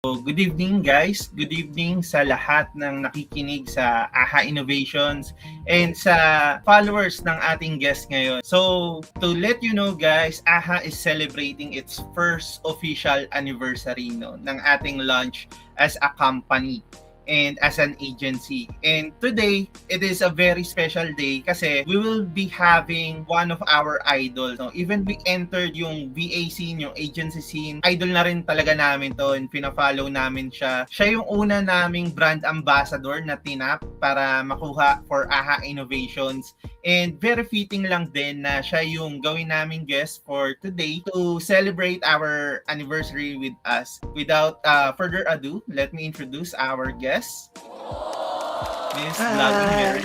Good evening guys, good evening sa lahat ng nakikinig sa AHA Innovations and sa followers ng ating guest ngayon. So, to let you know guys, AHA is celebrating its first official anniversary ng ating launch as a company and as an agency. And today, it is a very special day kasi we will be having one of our idols. Even we entered yung VA scene, yung agency scene, idol na rin talaga namin to and pina-follow namin siya. Siya yung una naming brand ambassador na tinap para makuha for AHA Innovations. And very fitting lang din na siya yung gawin naming guest for today to celebrate our anniversary with us. Without further ado, let me introduce our guest. Miss Vlogging Mary.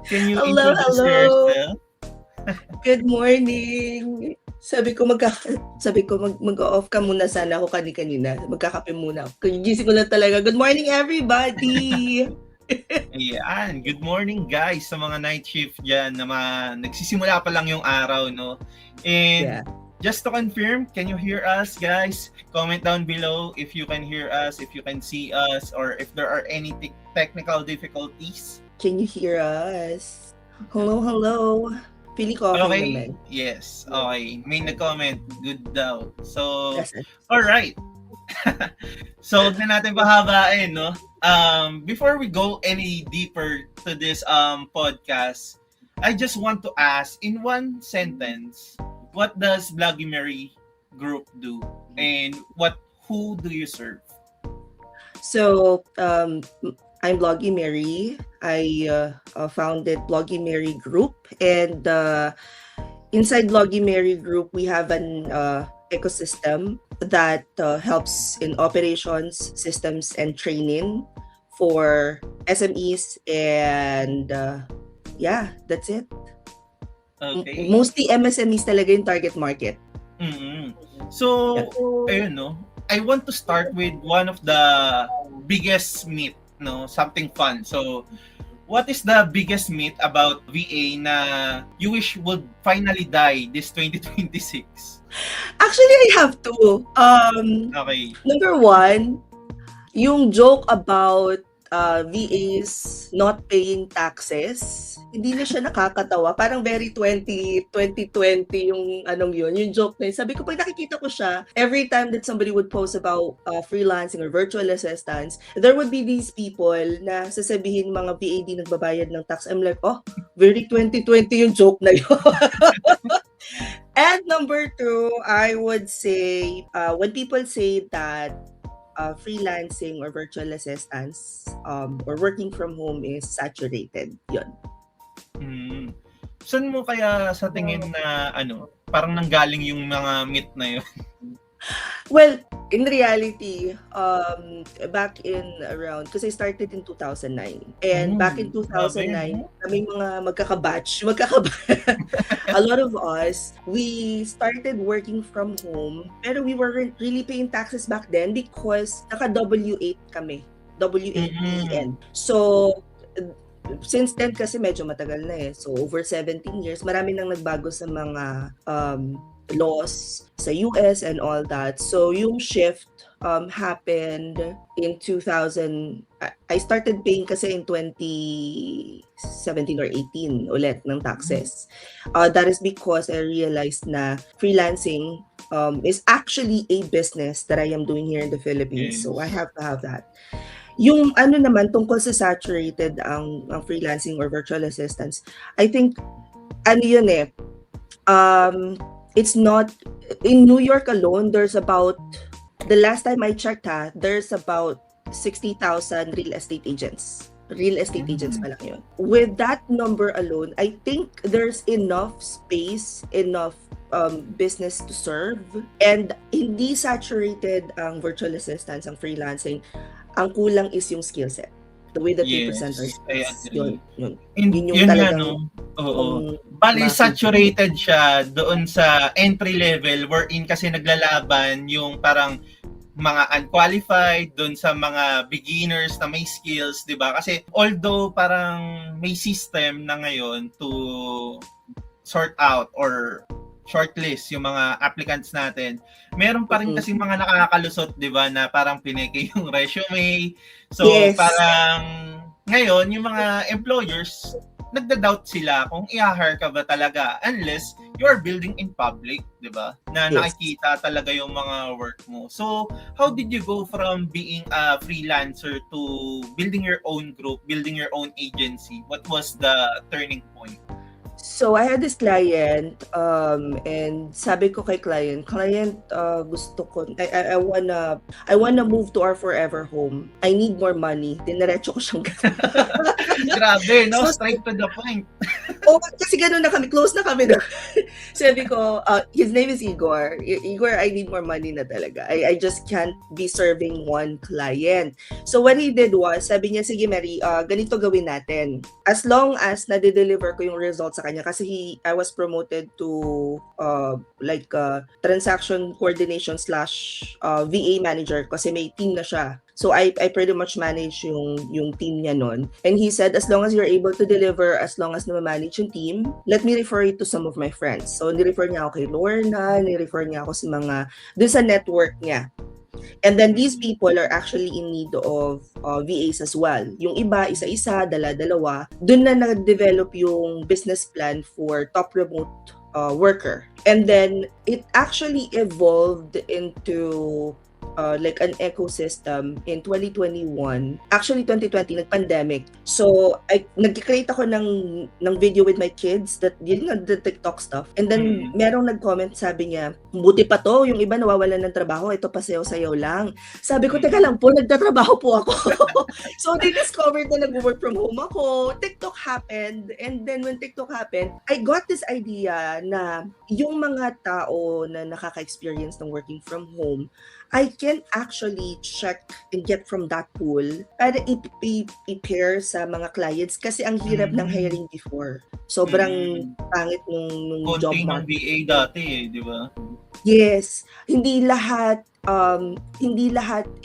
Can you introduce yourself? Good morning. Sabi ko mag-off ka muna sana ako kanina. Magkakape muna ako. Gising ko lang talaga. Good morning everybody. Ayan, good morning guys sa mga night shift dyan na nagsisimula pa lang yung araw, no? And just to confirm, can you hear us guys? Comment down below if you can hear us, if you can see us, or if there are any technical difficulties. Can you hear us? Hello. Feeling ko okay naman. Yes, okay. May nag-comment, good daw. So, alright. So, huwag na natin pahabain, no? Before we go any deeper to this podcast, I just want to ask, in one sentence, what does Vlogging Mary Group do? And who do you serve? So, I'm Vlogging Mary. I founded Vlogging Mary Group, and inside Vlogging Mary Group, we have an ecosystem that helps in operations, systems, and training for SMEs, and that's it. Okay. Mostly MSMEs talaga yung target market. Mm-hmm. So, ayun, no? I want to start with one of the biggest myth, no? Something fun. So, what is the biggest myth about VA na you wish would finally die this 2026? Actually, I have two. Okay. Number one, yung joke about VAs not paying taxes, hindi na siya nakakatawa. Parang very 2020 yung yung joke na yun. Sabi ko, pag nakikita ko siya, every time that somebody would post about freelancing or virtual assistants, there would be these people na sasabihin mga VA di nagbabayad ng tax. I'm like, oh, very 2020 yung joke na yun. And number two, I would say, when people say that freelancing or virtual assistants or working from home is saturated, yun. Saan mo kaya sa tingin na parang nanggaling yung mga myth na yun? Well, in reality, back in around, because I started in 2009, and back in 2009, kami mga magkakabatch, a lot of us, we started working from home, pero we weren't really paying taxes back then because naka-W8 kami, W8EN. So, since then kasi medyo matagal na so over 17 years, marami nang nagbago sa mga laws sa US and all that. So yung shift happened in 2000. I started paying kasi in 2017 or 18 ulit ng taxes. That is because I realized na freelancing is actually a business that I am doing here in the Philippines. So I have to have that. Yung naman tungkol sa saturated ang freelancing or virtual assistants, I think yun it's not in New York alone. There's about, the last time I checked there's about 60,000 real estate agents pa lang yun. With that number alone, I think there's enough space, enough business to serve, and hindi saturated ang virtual assistants, ang freelancing. Ang kulang is yung skill set. The way that they present our skills. Yun yung talagang Bali, saturated siya doon sa entry level wherein kasi naglalaban yung parang mga unqualified doon sa mga beginners na may skills, di ba? Kasi although parang may system na ngayon to sort out or shortlist yung mga applicants natin, meron pa rin kasi mga nakakalusot, 'di ba, na parang pineke yung resume. So Yes. parang ngayon yung mga employers nagda-doubt sila kung i-hire ka ba talaga unless you are building in public, 'di ba? Na Yes. nakikita talaga yung mga work mo. So, how did you go from being a freelancer to building your own group, building your own agency? What was the turning point? So, I had this client, and sabi ko kay client, gusto ko, I wanna move to our forever home. I need more money. Diniretso ko siyang Grabe, no? So, Straight to the point. Oh, kasi gano'n na kami, close na kami na. Sabi ko, his name is Igor. Igor, I need more money na talaga. I just can't be serving one client. So what he did was, sabi niya, sige Mary, ganito gawin natin. As long as nade-deliver ko yung results sa kanya, kasi I was promoted to transaction coordination / VA manager kasi may team na siya. So I pretty much manage yung team niya nun. And he said, as long as you're able to deliver, as long as na-manage yung team, let me refer you to some of my friends. So ni-refer niya ako kay Lorna, ni-refer niya ako sa dun sa network niya. And then these people are actually in need of VAs as well. Yung iba, isa-isa, dala-dalawa. Dun na nag-develop yung business plan for top remote worker. And then it actually evolved into like an ecosystem in 2021. Actually, 2020, nag-pandemic. So, nag-create ako ng video with my kids, yun nga, the TikTok stuff. And then, merong nag-comment, sabi niya, buti pa to, yung iba nawawalan ng trabaho, ito pa sayaw-sayaw lang. Sabi ko, teka lang po, nagtatrabaho po ako. So, they discovered na nag-work from home ako. TikTok happened. And then, when TikTok happened, I got this idea na yung mga tao na nakaka-experience ng working from home, I can actually check and get from that pool para i-pair sa mga clients kasi ang hirap ng hiring before. Sobrang pangit nung job market. Konting VA dati di ba? Yes. Hindi lahat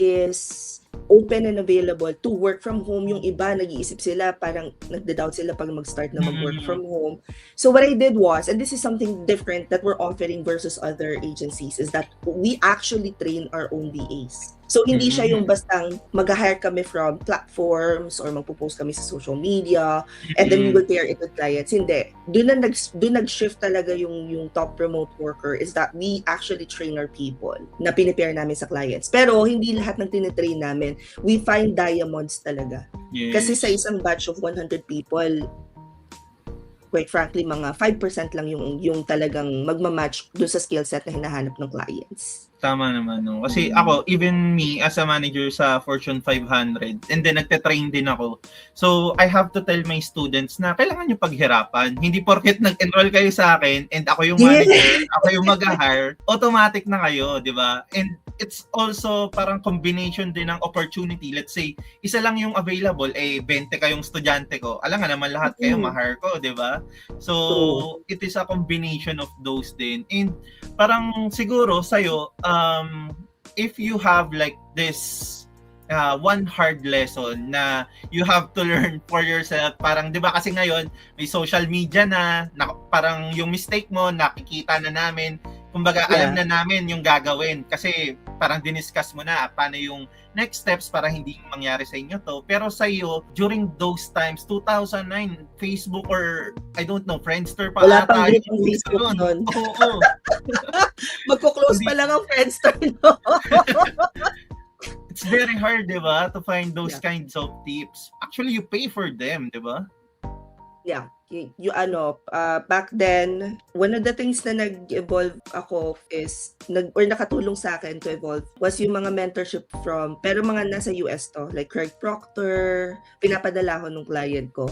is open and available to work from home. Yung iba, nag-iisip sila, parang nagda-doubt sila pag mag-start na mag-work from home. So what I did was, and this is something different that we're offering versus other agencies, is that we actually train our own VAs. So hindi siya yung bastang mag-hire kami from platforms or magpo-post kami sa social media and then we will pair it with clients. Hindi. Doon nag-shift talaga yung top remote worker is that we actually train our people na pinipair namin sa clients. Pero hindi lahat ng tinitrain namin. We find diamonds talaga. Yes. Kasi sa isang batch of 100 people, quite frankly, mga 5% lang yung talagang magmamatch dun sa skill set na hinahanap ng clients. Tama naman, no? Kasi ako, even me, as a manager sa Fortune 500, and then nagte-train din ako. So, I have to tell my students na kailangan nyo paghirapan. Hindi porket nag-enroll kayo sa akin, and ako yung manager, ako yung mag-hire, automatic na kayo, di ba? And it's also parang combination din ng opportunity. Let's say, isa lang yung available, 20 kayong estudyante ko. Alam nga naman lahat kayo ma-hire ko, di ba? So, it is a combination of those din. And parang siguro sa'yo, if you have like this one hard lesson na you have to learn for yourself, parang 'di ba kasi ngayon may social media na parang yung mistake mo nakikita na namin, kumbaga alam na namin yung gagawin kasi parang diniscuss mo na paano yung next steps para hindi mangyari sa inyo to. Pero sa iyo, during those times, 2009, Facebook or I don't know, Friendster pa wala pang ata group ng Facebook nun. Oo. Magko-close pa lang ang Friendster, no? It's very hard, di ba, to find those kinds of tips. Actually, you pay for them, di ba? Yeah. Back then, one of the things na nag-evolve ako is, nakatulong sa akin to evolve, was yung mga mentorship pero mga nasa US to, like Craig Proctor, pinapadala ko nung client ko.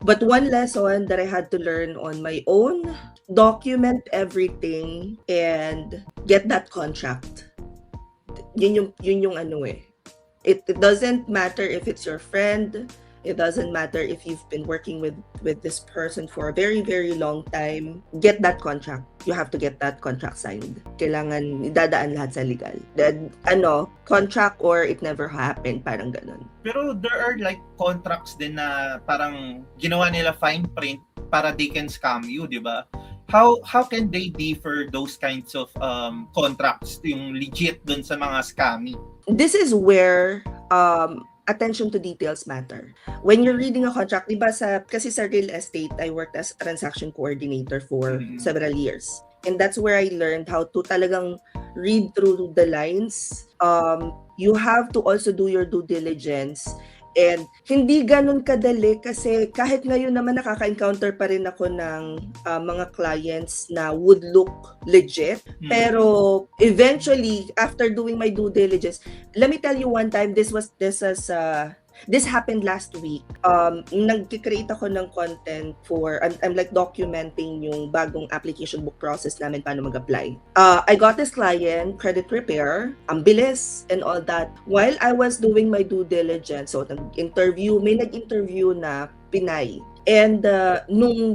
But one lesson that I had to learn on my own, document everything and get that contract. Yun yung ano eh. It doesn't matter if it's your friend. It doesn't matter if you've been working with this person for a very, very long time. Get that contract. You have to get that contract signed. Kailangan idadaan lahat sa legal. Contract or it never happened. Parang ganun. Pero there are like contracts din na parang ginawa nila fine print para they can scam you, di ba? how can they differ those kinds of contracts, yung legit dun sa mga scammy? This is where attention to details matter. When you're reading a contract, di ba kasi sa real estate, I worked as transaction coordinator for several years. And that's where I learned how to talagang read through the lines. You have to also do your due diligence. And hindi ganun kadali kasi kahit ngayon naman nakaka-encounter pa rin ako ng mga clients na would look legit. Pero eventually, after doing my due diligence, let me tell you one time, this happened last week. Nag-create ako ng content for, I'm like documenting yung bagong application book process namin paano mag-apply. I got this client, credit repair, ang bilis and all that. While I was doing my due diligence, so may nag-interview na Pinay. And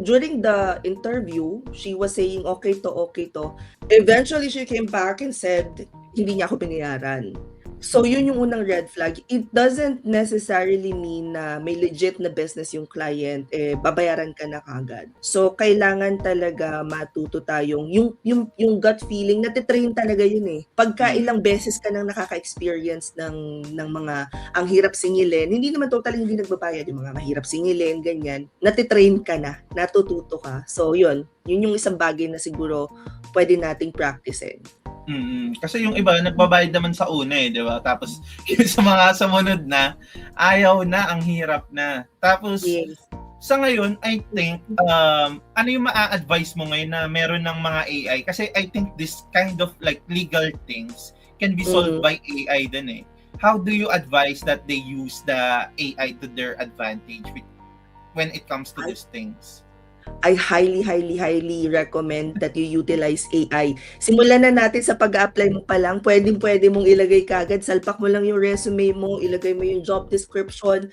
during the interview, she was saying, okay to. Eventually, she came back and said, hindi niya ako binayaran. So, yun yung unang red flag. It doesn't necessarily mean na may legit na business yung client, babayaran ka na kagad. So, kailangan talaga matuto tayong, yung gut feeling, natitrain talaga yun eh. Pagka ilang beses ka nang nakaka-experience ng mga, ang hirap singilin, hindi naman totally hindi nagbabayad, yung mga mahirap singilin, ganyan, natitrain ka na, natututo ka. So, yun yung isang bagay na siguro pwede nating practicein. Kasi yung iba nagbabayad naman sa una di ba? Tapos yung sa mga sumunod na ayaw na, ang hirap na. Tapos sa ngayon, I think ano yung maa-advise mo ngayon na meron ng mga AI? Kasi I think this kind of like legal things can be solved by AI din eh. How do you advise that they use the AI to their advantage when it comes to these things? I highly recommend that you utilize AI. Simulan na natin sa pag-apply mo pa lang. Pwede mong ilagay kagad. Salpak mo lang yung resume mo, ilagay mo yung job description,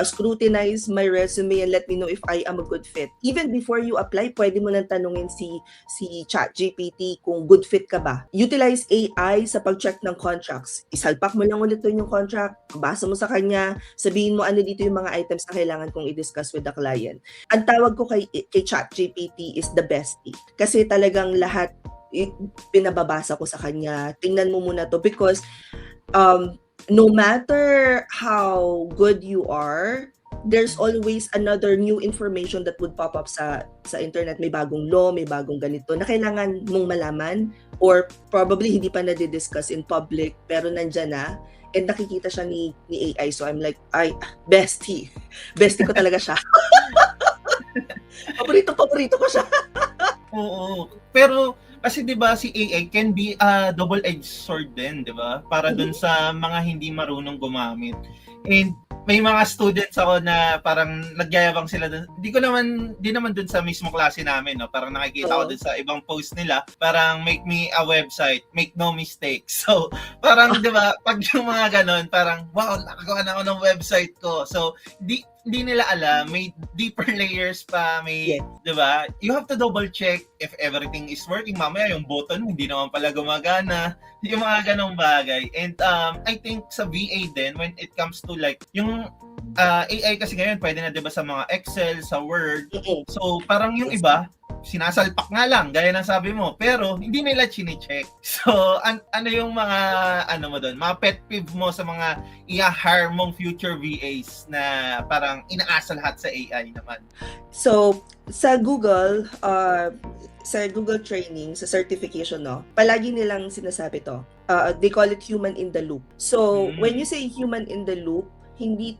scrutinize my resume and let me know if I am a good fit. Even before you apply, pwede mo nang tanungin si ChatGPT kung good fit ka ba. Utilize AI sa pag-check ng contracts. Isalpak mo lang ulit yung contract, basa mo sa kanya, sabihin mo ano dito yung mga items na kailangan kong i-discuss with the client. Ang tawag ko kay ChatGPT is the bestie. Kasi talagang lahat pinababasa ko sa kanya. Tingnan mo muna to because no matter how good you are, there's always another new information that would pop up sa internet. May bagong law, may bagong ganito na kailangan mong malaman or probably hindi pa na-discuss in public pero nandyan na. And nakikita siya ni AI. So I'm like, bestie. Bestie ko talaga siya. Paborito ko siya. Oo. Pero kasi 'di ba si AI can be a double-edged sword din, 'di ba? Para dun sa mga hindi marunong gumamit. And may mga students ako na parang nagyayabang sila dun. Di naman dun sa mismo klase namin, no? Parang nakikita ko dun sa ibang post nila, parang make me a website, make no mistakes. So, parang 'di ba, pag yung mga ganon, parang wow, nakagawa na ako ng website ko. So, hindi nila alam, may deeper layers pa, may, 'di ba? You have to double check if everything is working. Mamaya yung button hindi naman pala gumagana, yung mga ganong bagay. And I think sa VA din, when it comes to like yung AI kasi ngayon pwede na 'di ba sa mga Excel, sa Word. So parang yung iba sinasalpak nga lang, gaya ng sabi mo, pero hindi nila chine-check. So, ano yung mga, mo doon, mga pet peeve mo sa mga i-hire mong future VAs na parang inaasa lahat sa AI naman? So, sa Google training, sa certification, no, palagi nilang sinasabi to. They call it human in the loop. So, when you say human in the loop, hindi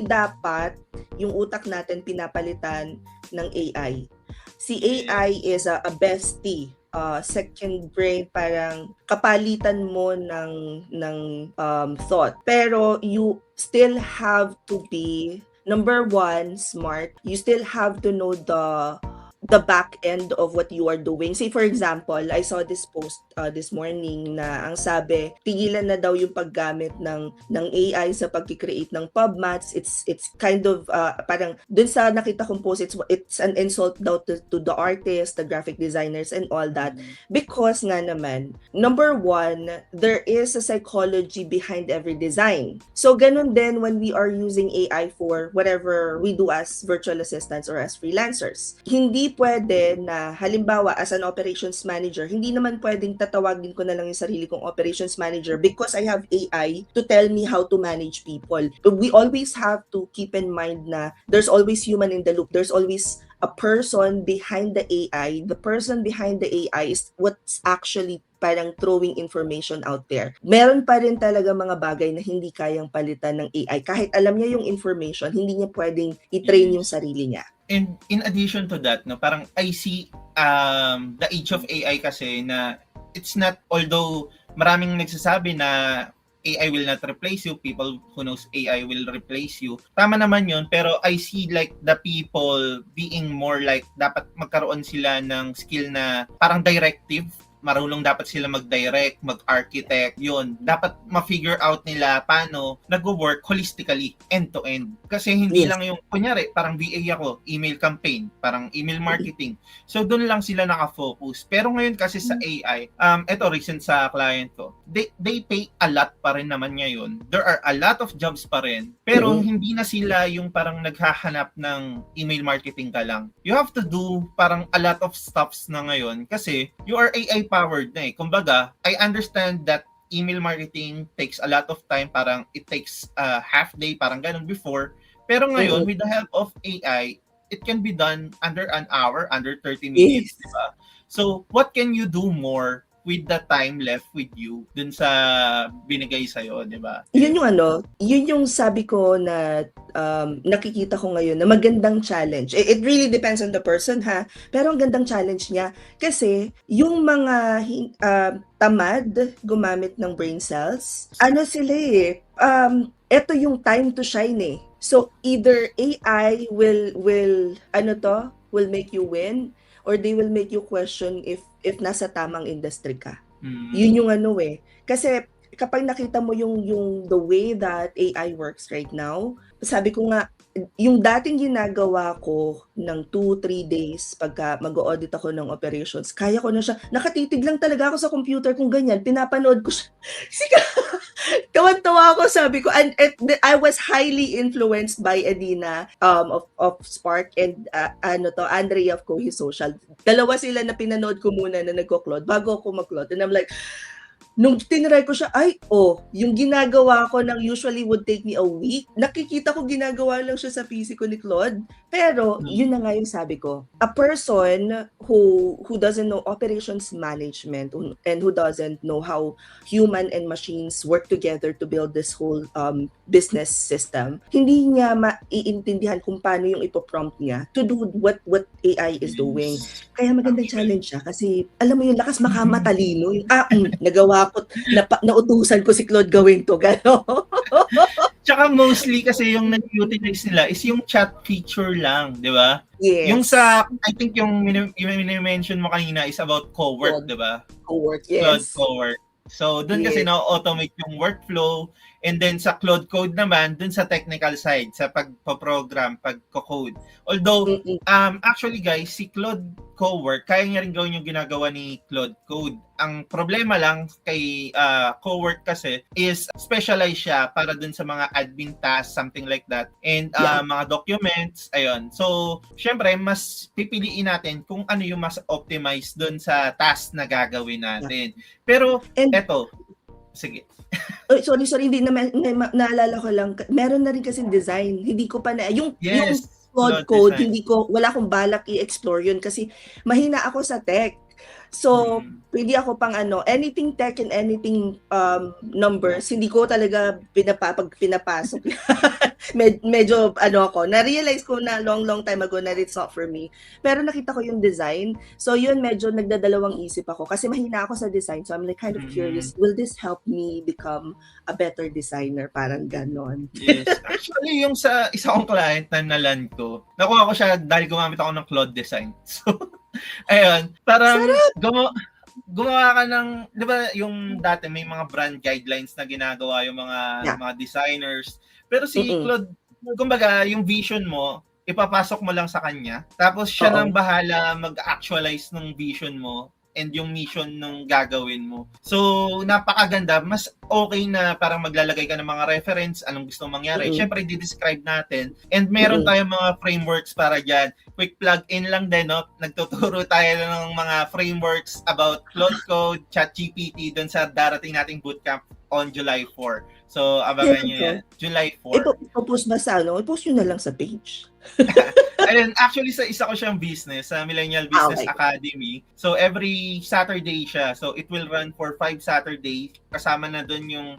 dapat yung utak natin pinapalitan ng AI. Si AI is a bestie, second brain, parang kapalitan mo ng thought. Pero you still have to be, number one, smart. You still have to know the back end of what you are doing. Say for example, I saw this post this morning na ang sabi, tigilan na daw yung paggamit ng AI sa pagki-create ng PubMats. It's kind of parang dun sa nakita kong post, it's an insult daw to the artists, the graphic designers and all that. Because nga naman, number one, there is a psychology behind every design. So ganun din when we are using AI for whatever we do as virtual assistants or as freelancers. Hindi hindi pwede na halimbawa as an operations manager, hindi naman pwedeng tatawagin ko na lang yung sarili kong operations manager because I have AI to tell me how to manage people. We always have to keep in mind na there's always human in the loop. There's always a person behind the AI. The person behind the AI is what's actually parang throwing information out there. Meron pa rin talaga mga bagay na hindi kayang palitan ng AI. Kahit alam niya yung information, hindi niya pwedeng i-train yung sarili niya. And in addition to that, no, parang I see the age of AI kasi na it's not, although maraming nagsasabi na AI will not replace you, people who knows AI will replace you. Tama naman yun, pero I see like the people being more like dapat magkaroon sila ng skill na parang directive. Marunong dapat sila mag-direct, mag-architect, yun. Dapat ma-figure out nila paano nag-work holistically, end-to-end. Kasi hindi lang yung, kunyari, parang VA ako, email campaign, parang email marketing. So, doon lang sila nakafocus. Pero ngayon kasi sa AI, eto, recent sa client ko, they pay a lot pa rin naman ngayon. There are a lot of jobs pa rin, pero hindi na sila yung parang naghahanap ng email marketing ka lang. You have to do parang a lot of stuffs na ngayon kasi you are AI powered na eh. Kumbaga, I understand that email marketing takes a lot of time, parang it takes half day, parang ganun before. Pero ngayon, with the help of AI, it can be done under an hour, under 30 minutes, diba? So, what can you do more with the time left with you dun sa binigay sa'yo, diba? Yun yung yun yung sabi ko na nakikita ko ngayon na magandang challenge. It really depends on the person ha, pero ang gandang challenge niya kasi yung mga tamad gumamit ng brain cells, sila eto yung time to shine eh. So either AI will make you win or they will make you question if nasa tamang industry ka. Yun yung kasi kapag nakita mo yung the way that AI works right now, sabi ko nga, yung dating ginagawa ko ng 2-3 days pagka mag-audit ako ng operations, kaya ko na siya, nakatitig lang talaga ako sa computer kung ganyan, pinapanood ko siya. Tawan-tawa ako, sabi ko, and I was highly influenced by Edina of Spark and Andrea of Kohi Social. Dalawa sila na pinanood ko muna na nagko-cloud bago ako mag-cloud. And I'm like, nung tinry ko siya, yung ginagawa ko ng usually would take me a week, nakikita ko ginagawa lang siya sa PC ko ni Claude. Pero, yun na nga yung sabi ko. A person who doesn't know operations management and who doesn't know how human and machines work together to build this whole business system, hindi niya maiintindihan kung paano yung ipoprompt niya to do what AI is doing. Kaya magandang challenge siya kasi alam mo yung lakas makamatalino. Nagawa ko, nautusan ko si Claude gawin to, gano'n. Tsaka mostly kasi yung nag-utilize nila is yung chat feature lang, di ba? Yes. Yung sa, I think yung mention mo kanina is about co-work, di ba? Co-work, yes. Cloud co-work. So, dun kasi na-automate yung workflow. And then sa Cloud Code naman, dun sa technical side, sa pagpo-program, pagko-code. Although, actually guys, si Cloud Cowork, kaya niya rin gawin yung ginagawa ni Cloud Code. Ang problema lang kay Cowork kasi is specialized siya para dun sa mga admin tasks, something like that. And mga documents, ayun. So, syempre, mas pipiliin natin kung ano yung mas optimized dun sa task na gagawin natin. Pero, eto, sige. Sorry, hindi naalala ko lang. Meron na rin kasi design. Hindi ko pa yung Cloud Code, wala akong balak i-explore yun kasi mahina ako sa tech. So, hindi ako pang anything tech and anything numbers, hindi ko talaga pinapasok. Medyo ako, na-realize ko na long time ago na it's not for me. Pero nakita ko yung design. So, yun medyo nagdadalawang isip ako kasi mahina ako sa design. So, I'm like kind of curious, will this help me become a better designer? Parang ganon. Yes. Actually, yung sa isa kong client na nalan ko, nakuha ko siya dahil gumamit ako ng Claude Design. So, ayun, parang gumawa ka ng, di ba yung dati may mga brand guidelines na ginagawa yung mga designers. Pero si Claude, kumbaga yung vision mo, ipapasok mo lang sa kanya. Tapos siya nang bahala mag-actualize ng vision mo and yung mission nung gagawin mo. So, napakaganda. Mas okay na parang maglalagay ka ng mga reference, anong gusto mangyari. Siyempre, di-describe natin. And meron tayong mga frameworks para dyan. Quick plug-in lang din, no? Nagtuturo tayo ng mga frameworks about Claude Code, ChatGPT dun sa darating nating bootcamp on July 4. So, abangan nyo yan. July 4. Ipopost ba sa I-post nyo na lang sa page. Ayun, actually sa isa ko siyang business, sa Millennial Business Academy. So every Saturday siya. So it will run for 5 Saturdays. Kasama na doon yung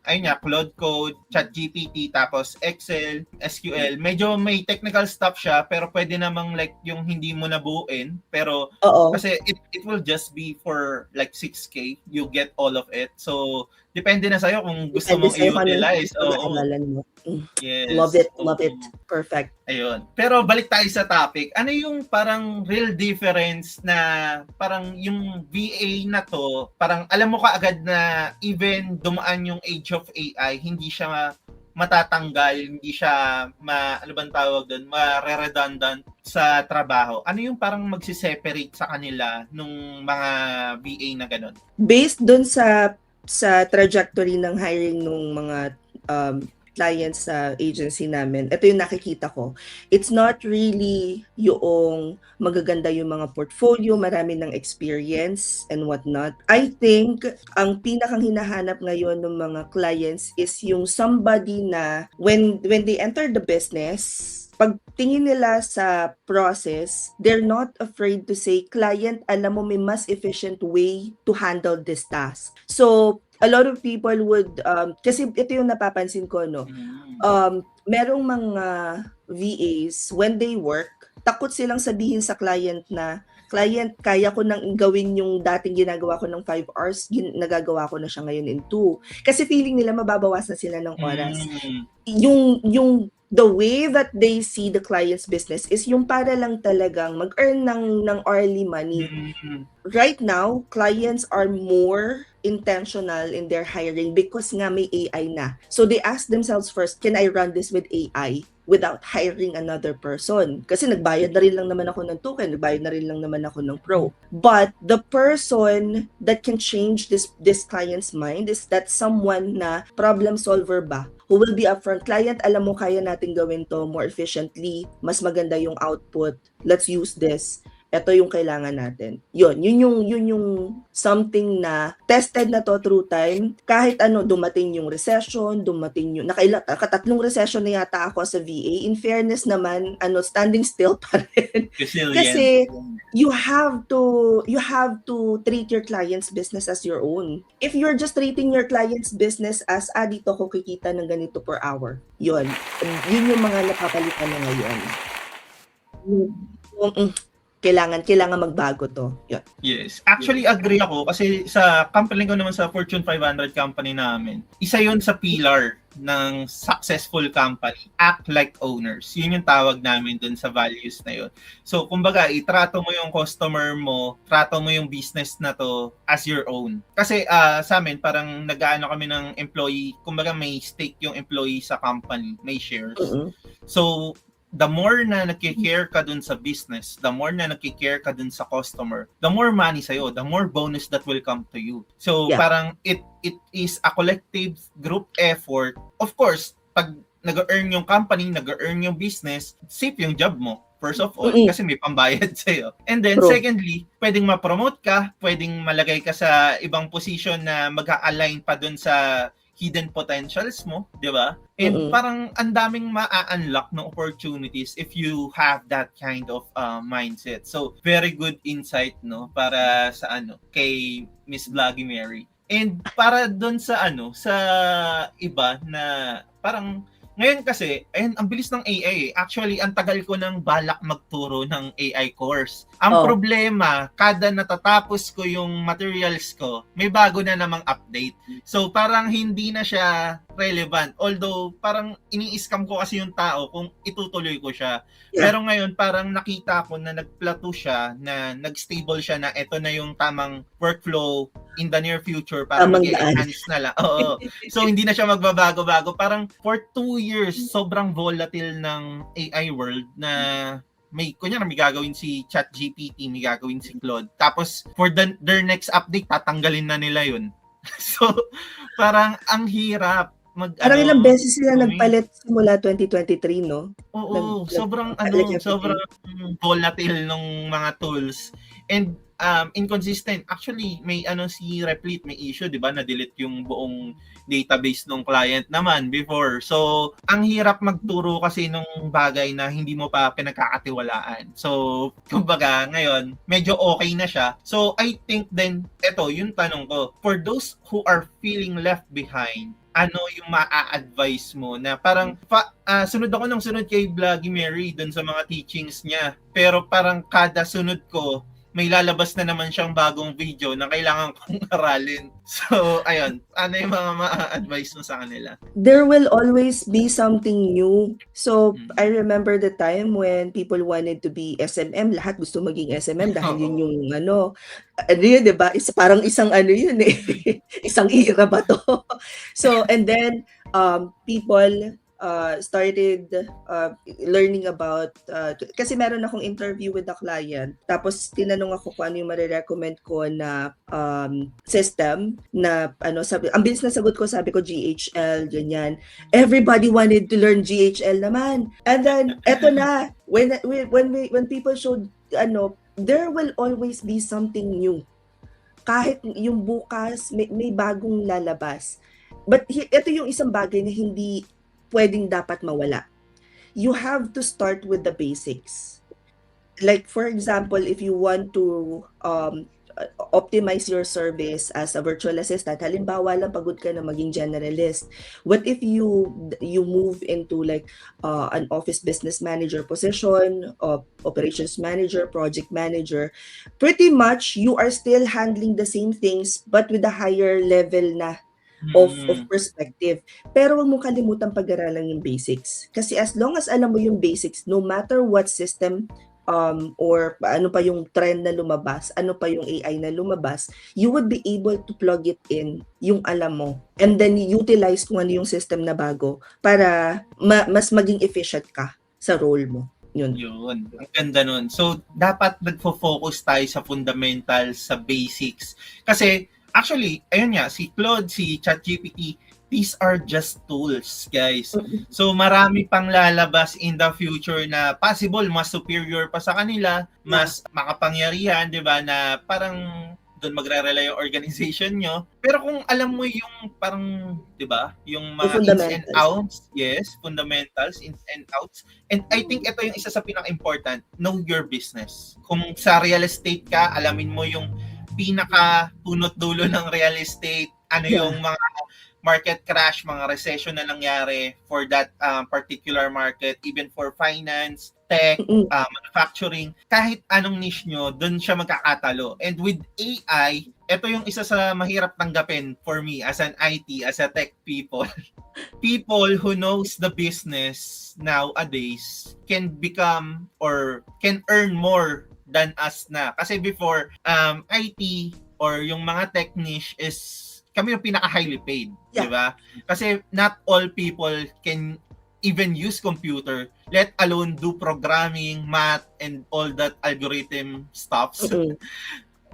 ayun nga, Claude Code, ChatGPT, tapos Excel, SQL. Medyo may technical stuff siya, pero pwede namang like yung hindi mo nabuuin. Pero kasi it will just be for like 6K. You get all of it. So depende na sa'yo kung gusto mong i-utilize. Yes. Love it. Perfect. Ayun. Pero balik tayo sa topic. Ano yung parang real difference na parang yung VA na to, parang alam mo kaagad na even dumaan yung age of AI, hindi siya matatanggal, hindi siya ano bang tawag doon, ma-redundant sa trabaho. Ano yung parang magsi-separate sa kanila nung mga VA na ganun? Based doon sa trajectory ng hiring ng mga clients sa agency namin, ito yung nakikita ko. It's not really yung magaganda yung mga portfolio, marami ng experience and whatnot. I think ang pinakang hinahanap ngayon ng mga clients is yung somebody na when they enter the business, pag tingin nila sa process, they're not afraid to say, client, alam mo may mas efficient way to handle this task. So, a lot of people would, kasi ito yung napapansin ko, no? Merong mga VAs, when they work, takot silang sabihin sa client na, client, kaya ko nang gawin yung dating ginagawa ko ng 5 hours, nagagawa ko na siya ngayon in 2. Kasi feeling nila mababawasan sila ng oras. Yung the way that they see the client's business is yung para lang talagang mag-earn ng early money. Right now, clients are more intentional in their hiring because nga may AI na. So they ask themselves first, can I run this with AI without hiring another person? Kasi nagbayad na rin lang naman ako ng token, nagbayad na rin lang naman ako ng pro. But the person that can change this client's mind is that someone na problem solver ba? Who will be upfront, client, alam mo kaya natin gawin to more efficiently, mas maganda yung output, let's use this. Ito yung kailangan natin. Yun yung something na tested na to through time. Kahit dumating yung recession, nakatatlong recession na yata ako sa VA. In fairness naman, standing still pa rin. Kasi you have to treat your client's business as your own. If you're just treating your client's business as, dito ko kikita ng ganito per hour. Yun yung mga napapalitan na ngayon. Kailangan magbago to. Yeah. Yes. Actually, agree ako kasi sa company ko naman sa Fortune 500 company namin, isa yun sa pillar ng successful company. Act like owners. Yun yung tawag namin dun sa values na yun. So, kumbaga, itrato mo yung customer mo, trato mo yung business na to as your own. Kasi sa amin, parang nag-aano kami ng employee, kumbaga may stake yung employee sa company, may shares. So, the more na nagki-care ka dun sa business, the more na nagki-care ka dun sa customer, the more money sa'yo, the more bonus that will come to you. So, parang it is a collective group effort. Of course, pag nag-earn yung company, nag-earn yung business, safe yung job mo. First of all, kasi may pambayad sa'yo. And then, secondly, pwedeng ma-promote ka, pwedeng malagay ka sa ibang position na mag-a-align pa dun sa hidden potentials mo, di ba? And parang ang daming ma-unlock ng opportunities if you have that kind of mindset. So, very good insight, no? Para sa kay Miss Vloggy Mary. And para doon sa sa iba na parang ngayon kasi, ang bilis ng AI. Actually, ang tagal ko nang balak magturo ng AI course. Ang problema, kada natatapos ko yung materials ko, may bago na namang update. So, parang hindi na siya relevant. Although, parang ini-scam ko kasi yung tao kung itutuloy ko siya. Yeah. Pero ngayon, parang nakita ko na nag-plateau siya, na nag-stable siya, na ito na yung tamang workflow in the near future para mag-enhance na lang. Oo. So, hindi na siya magbabago-bago. Parang for 2 years, sobrang volatile ng AI world na kunyari may gagawin si ChatGPT, may gagawin si Claude. Tapos for their next update, tatanggalin na nila yun. So, parang ang hirap Parang ilang beses sila gawin. nagpalit simula 2023, no? Oo, sobrang nagpalit sobrang volatile nung mga tools. And inconsistent. Actually, may si Replit, may issue, 'di ba? Na-delete yung buong database ng client naman before. So, ang hirap magturo kasi nung bagay na hindi mo pa pinagkakatiwalaan. So, kumbaga, ngayon, medyo okay na siya. So, I think then, eto, yung tanong ko, for those who are feeling left behind, ano yung maa-advise mo na parang sunod ako ng sunod kay Vloggy Mary dun sa mga teachings niya, pero parang kada sunod ko may lalabas na naman siyang bagong video na kailangan kong aralin. So, ayun, ano yung mga ma-advise mo sa kanila? There will always be something new. So, I remember the time when people wanted to be SMM, lahat gusto maging SMM dahil yun yung yun, diba? Parang isang yun eh. Isang era ba to? So, and then, people started learning about, kasi meron akong interview with the client, tapos tinanong ako kung ano yung marirecommend ko na system na ang bilis na sagot ko, sabi ko GHL, ganyan. Everybody wanted to learn GHL naman. And then, eto na, when people showed, there will always be something new. Kahit yung bukas, may bagong lalabas. But ito yung isang bagay na hindi pwedeng dapat mawala. You have to start with the basics. Like, for example, if you want to optimize your service as a virtual assistant, halimbawa lang pagod ka na maging generalist. What if you move into like an office business manager position, operations manager, project manager? Pretty much, you are still handling the same things but with a higher level na of perspective. Pero huwag mo kalimutan pag-aralan yung basics. Kasi as long as alam mo yung basics, no matter what system or ano pa yung trend na lumabas, ano pa yung AI na lumabas, you would be able to plug it in, yung alam mo. And then utilize kung ano yung system na bago para mas maging efficient ka sa role mo. Yun. Ang ganda nun. So, dapat nagfo-focus tayo sa fundamentals, sa basics. Kasi, actually, ayun nga, si Claude, si ChatGPT, these are just tools, guys. So, marami pang lalabas in the future na possible, mas superior pa sa kanila, mas makapangyarihan, di ba, na parang doon magre-rely yung organization nyo. Pero kung alam mo yung parang, di ba, yung mga ins and outs, yes, fundamentals, ins and outs. And I think ito yung isa sa pinaka-important, know your business. Kung sa real estate ka, alamin mo yung pinaka punot dulo ng real estate, ano yung mga market crash, mga recession na nangyari for that particular market, even for finance, tech, manufacturing, kahit anong niche nyo, doon siya magkakatalo. And with AI, ito yung isa sa mahirap tanggapin for me as an IT, as a tech people. People who knows the business nowadays can become or can earn more than us na. Kasi before, IT or yung mga tech niche is kami yung pinaka-highly paid, di ba? Kasi not all people can even use computer, let alone do programming, math, and all that algorithm stuffs.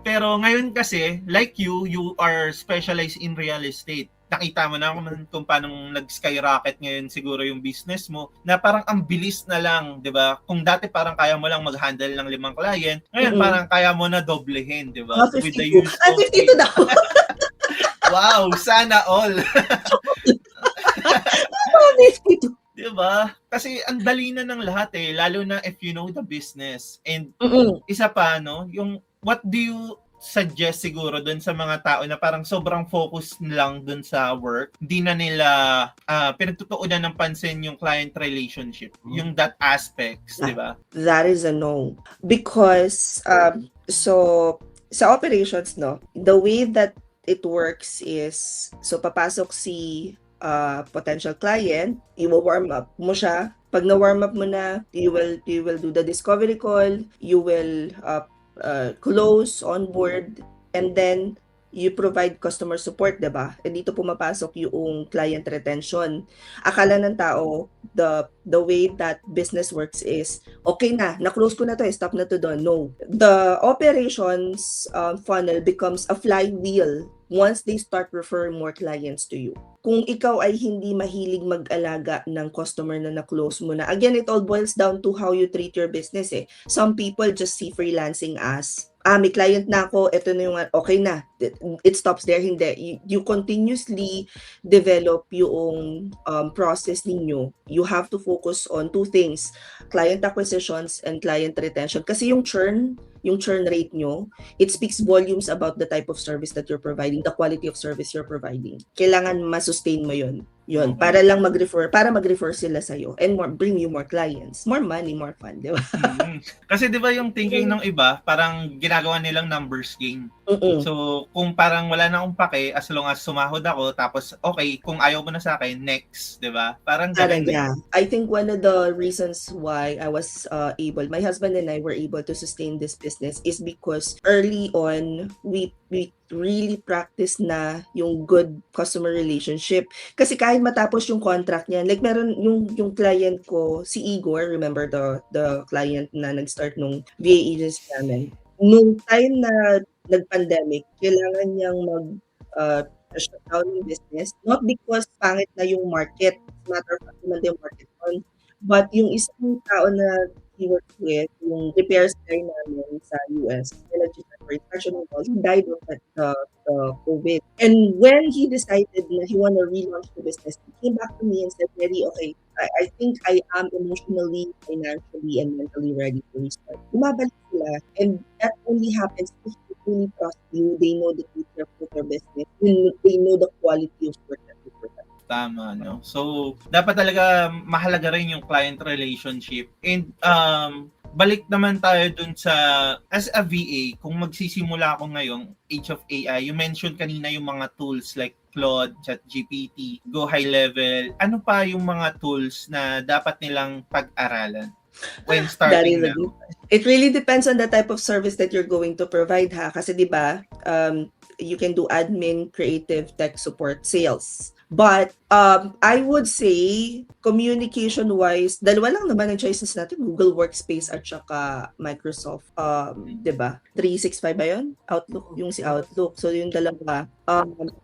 Pero ngayon kasi, like you are specialized in real estate. Nakita mo na kung paano nag-skyrocket ngayon siguro yung business mo, na parang ang bilis na lang, di ba? Kung dati parang kaya mo lang mag-handle ng 5 client, ngayon parang kaya mo na doblehin, di ba? With the use of 52 na. Wow, sana all. 52. Diba? Kasi ang dali na ng lahat eh, lalo na if you know the business. And isa pa, no, yung what do you suggest siguro dun sa mga tao na parang sobrang focus lang dun sa work, hindi na nila pinagtutuunan ng pansin yung client relationship, yung that aspects, di ba? That is a no. Because, so, sa operations, no, the way that it works is, so papasok si potential client, i-warm up mo siya. Pag na-warm up mo na, you will do the discovery call, you will close, onboard, and then you provide customer support, 'di ba? And dito pumapasok yung client retention. Akala ng tao, the way that business works is, okay na-close ko na to, stop na to doon. No. The operations funnel becomes a flywheel once they start referring more clients to you. Kung ikaw ay hindi mahilig mag-alaga ng customer na na-close mo na, again, it all boils down to how you treat your business eh. Some people just see freelancing as, may client na ako, ito na yung, okay na. It stops there, hindi. You continuously develop yung process ninyo. You have to focus on two things, client acquisitions and client retention. Kasi yung churn rate nyo, it speaks volumes about the type of service that you're providing, the quality of service you're providing. Kailangan masustain mo yun. Yun, para lang mag-refer sila sa'yo and bring you more clients. More money, more fun, di ba? Kasi di ba yung thinking ng iba, parang ginagawa nilang numbers game. So, kung parang wala na akong pake, as long as sumahod ako, tapos okay, kung ayaw mo na sa akin, next, di ba? Parang ganun. Yeah. I think one of the reasons why I was my husband and I were able to sustain this business is because early on, we really practice na yung good customer relationship. Kasi kahit matapos yung contract niya, like meron yung client ko, si Igor, remember the client na nag-start nung VA agency namin. Nung time na nag-pandemic, kailangan niyang shut down yung business. Not because pangit na yung market, matter of fact, yung market on, but yung isang tao na he worked with, yung repairs guy namin sa US, he died of the COVID. And when he decided na he want to relaunch the business, he came back to me and said, Mary, okay, I think I am emotionally, financially, and mentally ready to restart. Bumabalik sila. And that only happens if they truly trust you, they know the future of their business, they know the quality of work that you provide. Tama, no? So, dapat talaga mahalaga rin yung client relationship. And balik naman tayo dun sa, as a VA, kung magsisimula ako ngayong age of AI, you mentioned kanina yung mga tools like Claude, ChatGPT, Go High Level. Ano pa yung mga tools na dapat nilang pag-aralan when starting now? It really depends on the type of service that you're going to provide, ha? Kasi di ba, you can do admin, creative, tech support, sales. But I would say communication-wise, dalawa lang naman ang choices natin, Google Workspace at saka Microsoft, 'di ba? 365 ba 'yon? Outlook, yung si Outlook. So yung dalawa.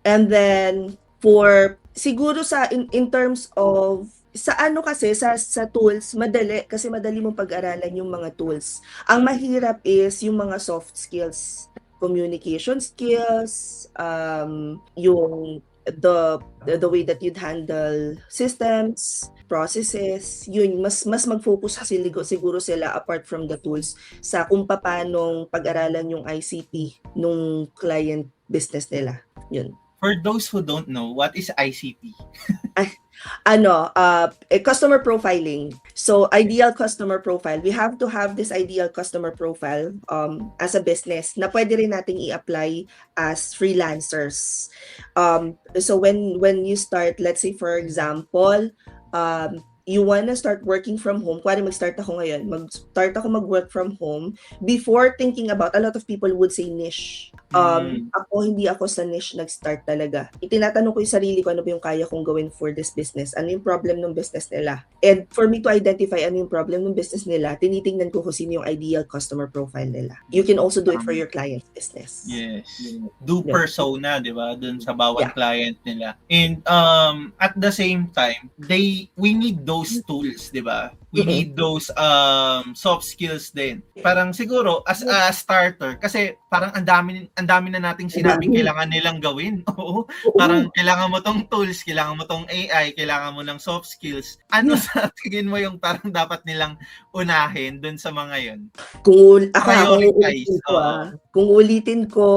And then for siguro sa in terms of sa ano kasi sa tools, madali kasi madali mong pag-aralan yung mga tools. Ang mahirap is yung mga soft skills, communication skills, yung the way that you'd handle systems, processes, yun, mas mag-focus siguro sila apart from the tools sa kung paanong pag-aralan yung ICT nung client business nila. Yun. For those who don't know, what is ICT? Customer profiling. So ideal customer profile. We have to have this ideal customer profile as a business na pwede rin nating i-apply as freelancers. So when you start, let's say for example, you wanna start working from home, kuwari mag-start ako ngayon, mag-work from home, before thinking about, a lot of people would say niche. Hindi ako sa niche nag-start talaga. Itinatanong ko yung sarili ko, ano ba yung kaya kong gawin for this business? Ano yung problem ng business nila? And for me to identify ano yung problem ng business nila, tinitingnan ko kung sino yung ideal customer profile nila. You can also do it for your client's business. Yes. Do persona, di ba? Dun sa bawat client nila. And at the same time, we need those tools, di ba? We need those soft skills din. Parang siguro as a starter, kasi parang ang dami na nating sinabing kailangan nilang gawin. Oo. Parang kailangan mo tong tools, kailangan mo tong AI, kailangan mo ng soft skills. Ano sa tingin mo yung parang dapat nilang unahin dun sa mga yun? Kung ulitin ko,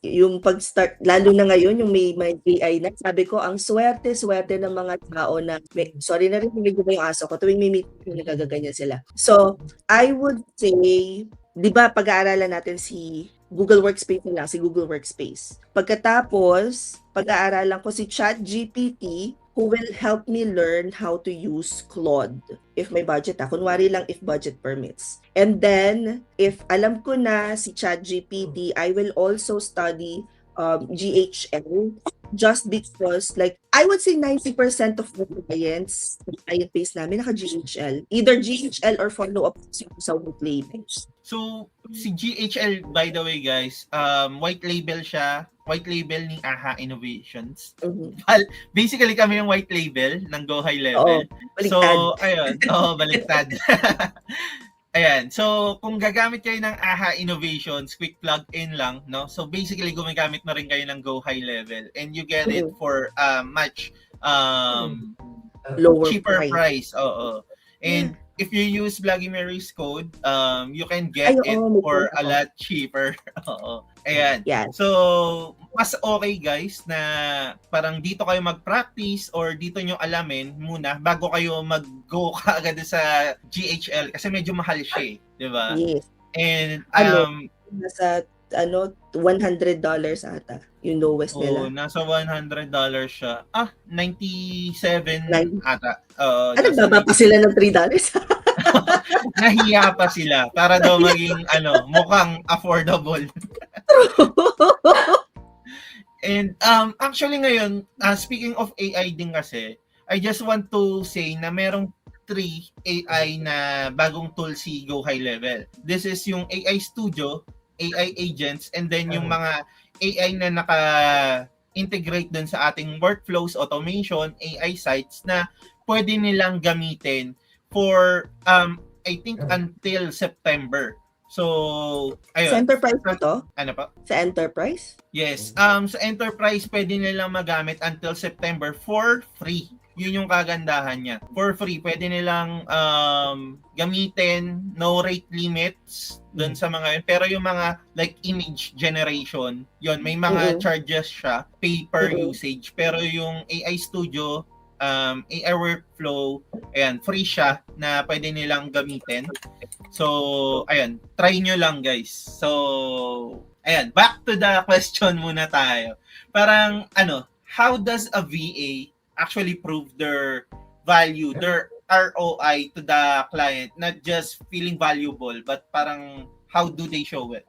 yung pag-start, lalo na ngayon, yung may AI na, sabi ko, ang swerte ng mga tao na, sorry na rin, hindi ko ba yung aso ko, tuwing may meeting, nagagaganyan sila. So, I would say, di ba, pag-aaralan natin si Google Workspace lang, si Google Workspace. Pagkatapos, pag-aaralan ko si ChatGPT, who will help me learn how to use Claude. If may budget, kunwari lang if budget permits. And then, if alam ko na si ChatGPT, I will also study GHL, just because like I would say 90% of the client base namin naka-GHL. Either GHL or follow-up sa white labels. So, si GHL, by the way guys, white label siya. White label ni AHA Innovations. Basically, kami yung white label ng Go High Level. Baliktad. So, ayun. Baliktad. Ayan. So, kung gagamit kayo ng AHA Innovations, quick plug-in lang, no? So, basically, gumagamit na rin kayo ng Go High Level and you get it for much lower cheaper price. Oo. And if you use Vladimir's code, you can get it for a lot cheaper. Oo. Ayan. Yeah. So, mas okay guys na parang dito kayo mag-practice or dito nyo alamin muna bago kayo mag-go kaagad sa GHL kasi medyo mahal siya eh. Diba? Yes. And, nasa $100 ata yung lowest nila. Nasa $100 siya. 97 ata. Nagbaba pa sila ng $3? Nahiya pa sila para daw maging mukhang affordable. And actually ngayon, speaking of AI din kasi, I just want to say na merong 3 AI na bagong tool si Go High Level. This is yung AI Studio, AI agents, and then yung mga AI na naka-integrate dun sa ating workflows, automation, AI sites na pwede nilang gamitin for I think until September. So, ayun. Sa enterprise na to? Ano pa? Sa enterprise? Yes. Sa enterprise, pwede nilang magamit until September for free. Yun yung kagandahan niya. For free, pwede nilang gamitin, no rate limits doon sa mga yun. Pero yung mga like image generation, yun, may mga charges siya, pay per usage. Pero yung AI Studio, AI workflow, ayan, free siya na pwede nilang gamitin. So, ayan, try nyo lang guys. So, ayan, back to the question muna tayo. Parang, how does a VA actually prove their value, their ROI to the client, not just feeling valuable, but parang how do they show it?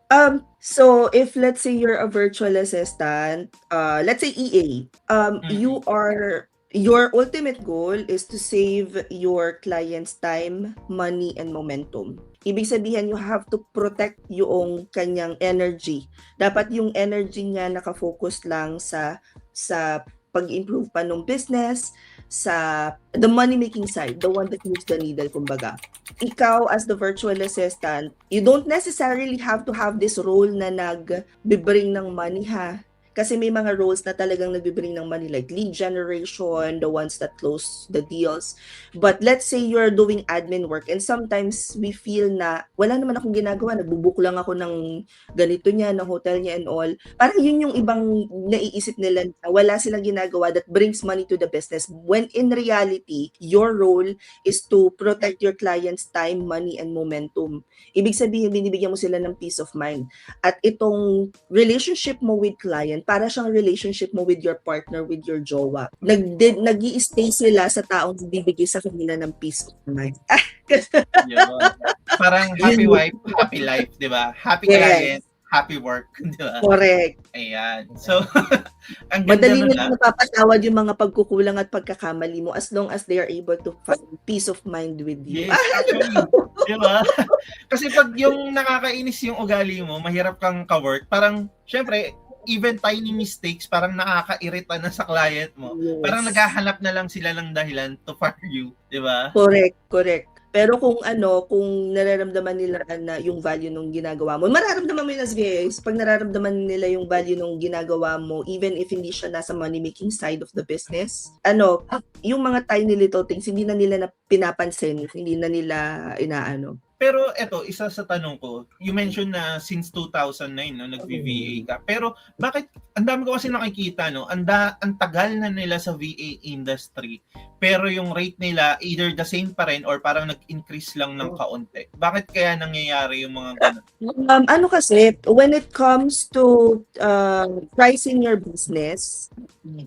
So if let's say you're a virtual assistant, let's say EA, your ultimate goal is to save your client's time, money, and momentum. Ibig sabihin, you have to protect yung kanyang energy. Dapat yung energy niya nakafocus lang sa pag-improve pa ng business, sa the money-making side, the one that moves the needle, kumbaga. Ikaw, as the virtual assistant, you don't necessarily have to have this role na nag-bring ng money, ha? Kasi may mga roles na talagang nagbibring ng money like lead generation, the ones that close the deals. But let's say you're doing admin work and sometimes we feel na wala naman akong ginagawa, nagbubook lang ako ng ganito niya, ng hotel niya and all. Parang yun yung ibang naiisip nila na wala silang ginagawa that brings money to the business. When in reality, your role is to protect your client's time, money, and momentum. Ibig sabihin, binibigyan mo sila ng peace of mind. At itong relationship mo with client, para siyang relationship mo with your partner, with your jowa. Nag-i-stay sila sa taong bibigay sa kanila ng peace of mind. Parang happy wife, happy life, di ba? Happy client, happy work, di ba? Correct. Ayan. So, ang ganda madali nila napapatawad yung mga pagkukulang at pagkakamali mo as long as they are able to find peace of mind with you. Yes, actually. Di ba? Kasi pag yung nakakainis yung ugali mo, mahirap kang ka-work, parang, syempre, even tiny mistakes, parang nakaka-irita na sa client mo. Yes. Parang naghahanap na lang sila ng dahilan to fire you, di ba? Correct. Pero kung nararamdaman nila na yung value ng ginagawa mo, mararamdaman mo yun as VAs, pag nararamdaman nila yung value ng ginagawa mo, even if hindi siya nasa money-making side of the business, yung mga tiny little things, hindi na nila pinapansin, hindi na nila inaano. Pero eto, isa sa tanong ko, you mentioned na since 2009 nag-VA ka. Pero bakit ang dami ko kasi nakikita ang tagal na nila sa VA industry. Pero yung rate nila either the same pa rin or parang nag-increase lang ng kaunti. Bakit kaya nangyayari yung mga ganun? Kasi when it comes to pricing your business,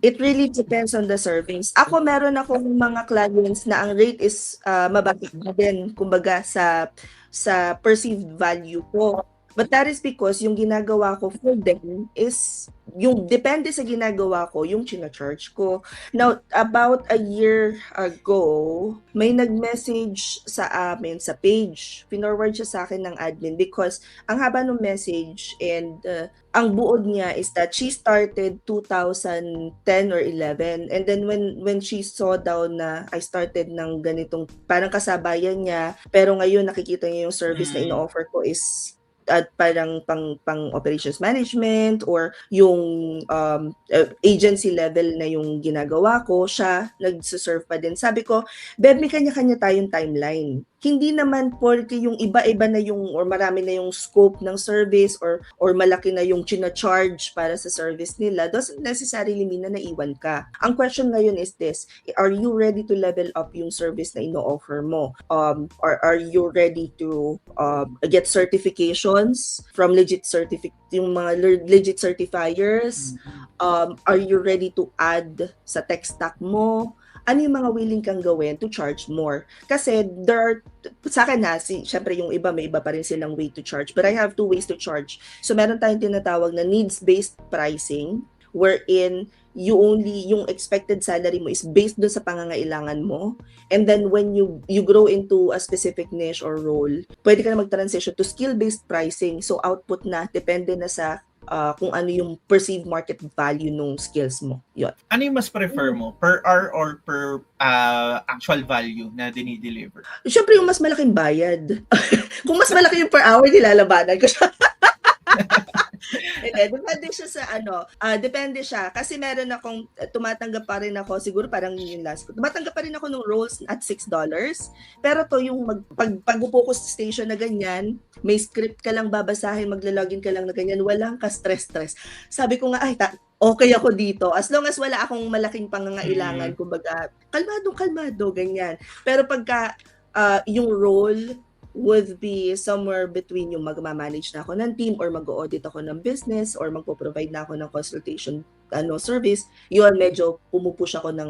it really depends on the service. Ako meron akong mga clients na ang rate is mababa din kumbaga sa perceived value ko. But that is because yung ginagawa ko for them is yung depende sa ginagawa ko, yung china-charge ko. Now, about a year ago, may nag-message sa amin sa page. Pinorward siya sa akin ng admin because ang haba ng message and ang buod niya is that she started 2010 or 11 and then when she saw daw na I started ng ganitong parang kasabayan niya pero ngayon nakikita niya yung service na ino-offer ko is at parang pang operations management or yung agency level na yung ginagawa ko, siya nagse-serve pa din. Sabi ko, Beb, may kanya-kanya tayong timeline. Hindi naman porque yung iba-iba na yung or marami na yung scope ng service or malaki na yung china-charge para sa service nila doesn't necessarily mean na naiwan ka. Ang question ngayon is this, are you ready to level up yung service na ino-offer mo? Or are you ready to get certifications from yung mga legit certifiers? Are you ready to add sa tech stack mo? Ano yung mga willing kang gawin to charge more? Kasi sa akin syempre yung iba, may iba pa rin silang way to charge. But I have two ways to charge. So meron tayong tinatawag na needs-based pricing wherein yung expected salary mo is based dun sa pangangailangan mo. And then when you grow into a specific niche or role, pwede ka na mag-transition to skill-based pricing. So output na, depende na sa kung ano yung perceived market value ng skills mo. Yun. Ano yung mas prefer mo? Per hour or per actual value na dinideliver? Siyempre yung mas malaking bayad. Kung mas malaki yung per hour, nilalabanan ko siya. Depende siya sa depende siya. Kasi meron akong, tumatanggap pa rin ako, siguro parang yung last ko, tumatanggap pa rin ako ng roles at $6. Pero to yung pag-upo ko sa station na ganyan, may script ka lang babasahin, maglalogin ka lang na ganyan, walang ka-stress. Sabi ko nga, okay ako dito. As long as wala akong malaking pangangailangan, kumbaga, kalmado, ganyan. Pero pagka yung role would be somewhere between yung magma-manage na ako ng team or mag-audit ako ng business or magpo-provide na ako ng consultation service, yun medyo pumupush ako ng